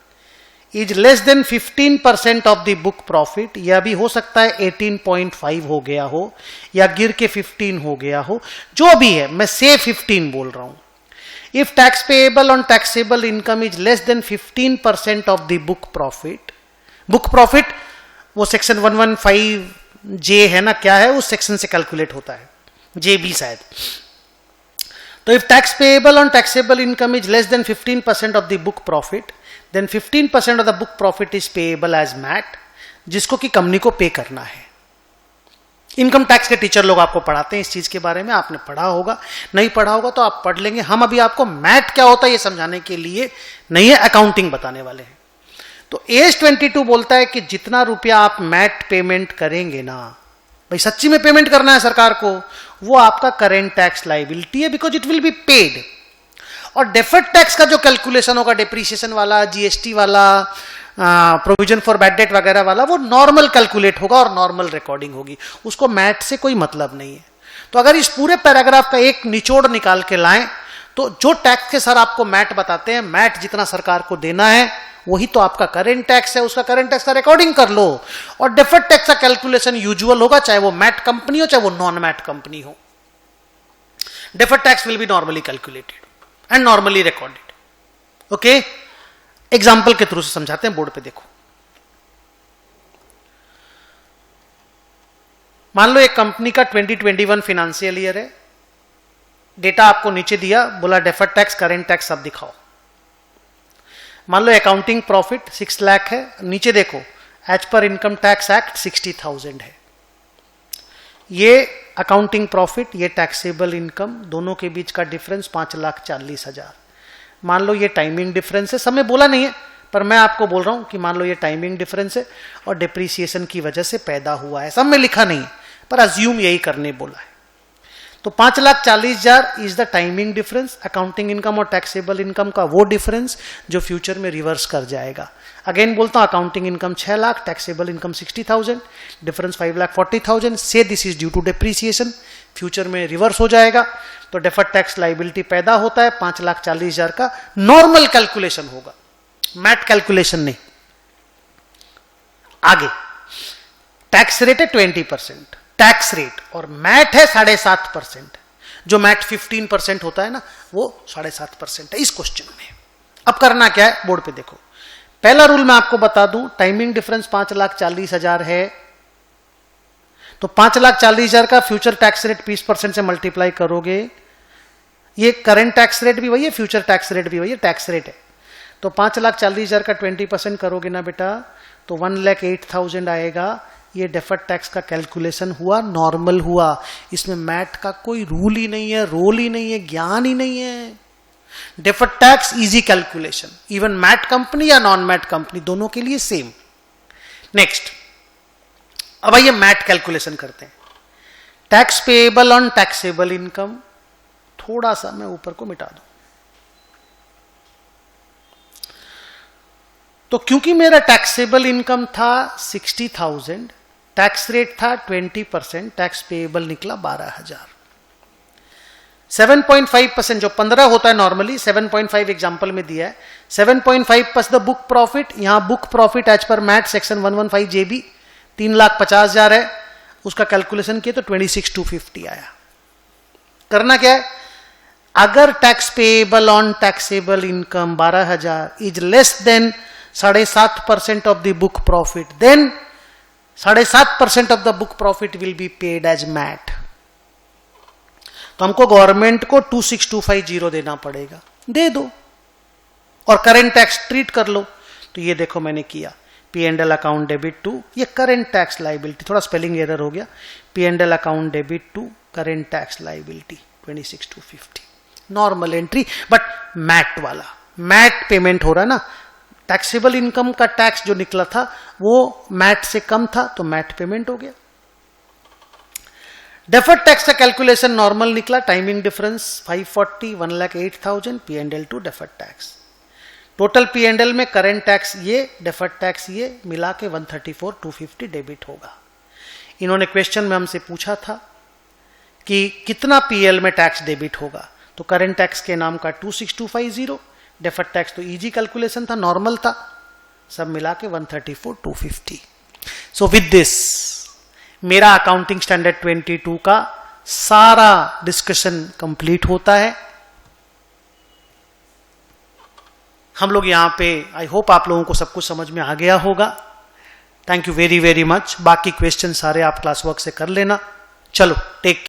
is less then 15% of the book profit, या भी हो सकता है 18.5 हो गया हो या गिर के 15 हो गया हो, जो भी है, मैं से 15 बोल रहा हूं। If tax payable on taxable income is less than 15% of the book profit, book profit वो सेक्शन 115J है ना, क्या है उस सेक्शन से कैलकुलेट होता है, JB शायद। तो if tax payable on taxable income is less than 15% of the book profit, then 15% of the book profit is payable as MAT, जिसको कि कंपनी को पे करना है। इनकम टैक्स के टीचर लोग आपको पढ़ाते हैं इस चीज के बारे में, आपने पढ़ा होगा, नहीं पढ़ा होगा तो आप पढ़ लेंगे। हम अभी आपको मैट क्या होता है ये समझाने के लिए नहीं है, अकाउंटिंग बताने वाले हैं। तो एज 22 बोलता है कि जितना रुपया आप मैट पेमेंट करेंगे ना, भाई सच्ची में पेमेंट करना है सरकार को, वो आपका करेंट टैक्स लाइबिलिटी है, because it will be paid. और डेफर्ड टैक्स का जो कैलकुलेशन होगा, डिप्रीशिएशन वाला, जीएसटी वाला, प्रोविजन फॉर बैड डेट वगैरह वाला, वो नॉर्मल कैलकुलेट होगा और नॉर्मल रिकॉर्डिंग होगी, उसको मैट से कोई मतलब नहीं है। तो अगर इस पूरे पैराग्राफ का एक निचोड़ निकाल के लाएं तो जो टैक्स के सर आपको मैट बताते हैं, मैट जितना सरकार को देना है वही तो आपका करेंट टैक्स है, उसका करेंट टैक्स का रिकॉर्डिंग कर लो। और डेफर्ड टैक्स का कैलकुलेशन यूजुअल होगा, चाहे वो मैट कंपनी हो चाहे वो नॉन मैट कंपनी हो। Deferred tax will be normally calculated and normally recorded. Okay, example के थ्रू से समझाते हैं, बोर्ड पे देखो। मान लो एक कंपनी का 2021 फाइनेंशियल ईयर है, डेटा आपको नीचे दिया, बोला डेफर्ड टैक्स करेंट टैक्स सब दिखाओ। मान लो अकाउंटिंग प्रॉफिट 6 लाख है, नीचे देखो as per income tax act 60,000 है। ये अकाउंटिंग प्रॉफिट, ये टैक्सेबल इनकम, दोनों के बीच का डिफरेंस 5,40,000। मान लो ये टाइमिंग डिफरेंस है, सब में बोला नहीं है पर मैं आपको बोल रहा हूं कि मान लो ये टाइमिंग डिफरेंस है और डिप्रीसिएशन की वजह से पैदा हुआ है, सब में लिखा नहीं है पर अज्यूम यही करने बोला है। तो 5,40,000 is the timing difference, accounting income और टैक्सेबल इनकम का वो डिफरेंस जो फ्यूचर में रिवर्स कर जाएगा। अगेन बोलता हूं, accounting income 6 lakh, taxable income 60,000, difference 5,40,000 से this is due to depreciation, future में रिवर्स हो जाएगा। तो डेफर्ड टैक्स लाइबिलिटी पैदा होता है, 5,40,000 का नॉर्मल कैलकुलेशन होगा, मैट कैलकुलेशन नहीं। आगे टैक्स रेट है 20% टैक्स रेट और मैट है 7.5%, जो मैट 15% होता है ना, वो 7.5% है इस क्वेश्चन में। अब करना क्या है, बोर्ड पे देखो। पहला रूल मैं आपको बता दूं, टाइमिंग डिफरेंस 5,40,000 है, तो 5,40,000 का फ्यूचर टैक्स रेट 20% से मल्टीप्लाई करोगे, ये करंट टैक्स रेट भी वही है, फ्यूचर टैक्स रेट भी वही है, टैक्स रेट है। तो 5,40,000 का 20% करोगे ना बेटा, तो 1,08,000 आएगा। ये डेफर्ड टैक्स का कैलकुलेशन हुआ, नॉर्मल हुआ, इसमें मैट का कोई रूल ही नहीं है, रोल ही नहीं है, ज्ञान ही नहीं है। Deferred tax easy calculation, even MAT company या नॉन मैट कंपनी दोनों के लिए सेम। नेक्स्ट, अब आइए मैट कैलकुलेशन करते हैं। Tax payable on taxable income, थोड़ा सा मैं ऊपर को मिटा दूं। तो क्योंकि मेरा टैक्सेबल इनकम था 60,000, टैक्स रेट था 20%, टैक्स पेएबल निकला 12,000। 7.5% जो 15 होता है नॉर्मली, 7.5 एग्जांपल में दिया है। 7.5 प्लस द बुक प्रॉफिट, यहां बुक प्रॉफिट एज पर मैट सेक्शन 115 जेबी 3,50,000 है, उसका कैलकुलेशन किया तो 26,250 आया। करना क्या है, अगर tax payable on taxable income 12,000 is less than 7.5% of the book profit, then 7.5% of the book profit will be paid as MAT. तो हमको गवर्नमेंट को 26,250 देना पड़ेगा, दे दो और करेंट टैक्स ट्रीट कर लो। तो ये देखो मैंने किया, P&L अकाउंट डेबिट टू, ये करेंट टैक्स लाइबिलिटी, थोड़ा स्पेलिंग एरर हो गया, P&L account debit to current tax liability 26,250 normal entry, but MAT वाला, मैट पेमेंट हो रहा है ना, टैक्सेबल इनकम का टैक्स जो निकला था वो मैट से कम था तो मैट पेमेंट हो गया। डेफर्ड टैक्स का कैलकुलेशन नॉर्मल निकला, timing difference 540, 1,08,000 P&L to deferred tax. Total P&L में करेंट टैक्स ये, डेफर्ड टैक्स ये मिला के 134,250 डेबिट होगा। इन्होंने क्वेश्चन में हमसे पूछा था कि कितना PL में टैक्स डेबिट होगा, तो करेंट टैक्स के नाम का 26,250, डेफर्ड टैक्स तो इजी कैलकुलेशन था, नॉर्मल था, सब मिला के 134,250। सो विद दिस मेरा अकाउंटिंग स्टैंडर्ड 22 का सारा डिस्कशन कंप्लीट होता है। हम लोग यहां पे, आई होप आप लोगों को सब कुछ समझ में आ गया होगा। Thank you very very much. बाकी क्वेश्चन सारे आप क्लास वर्क से कर लेना। चलो टेक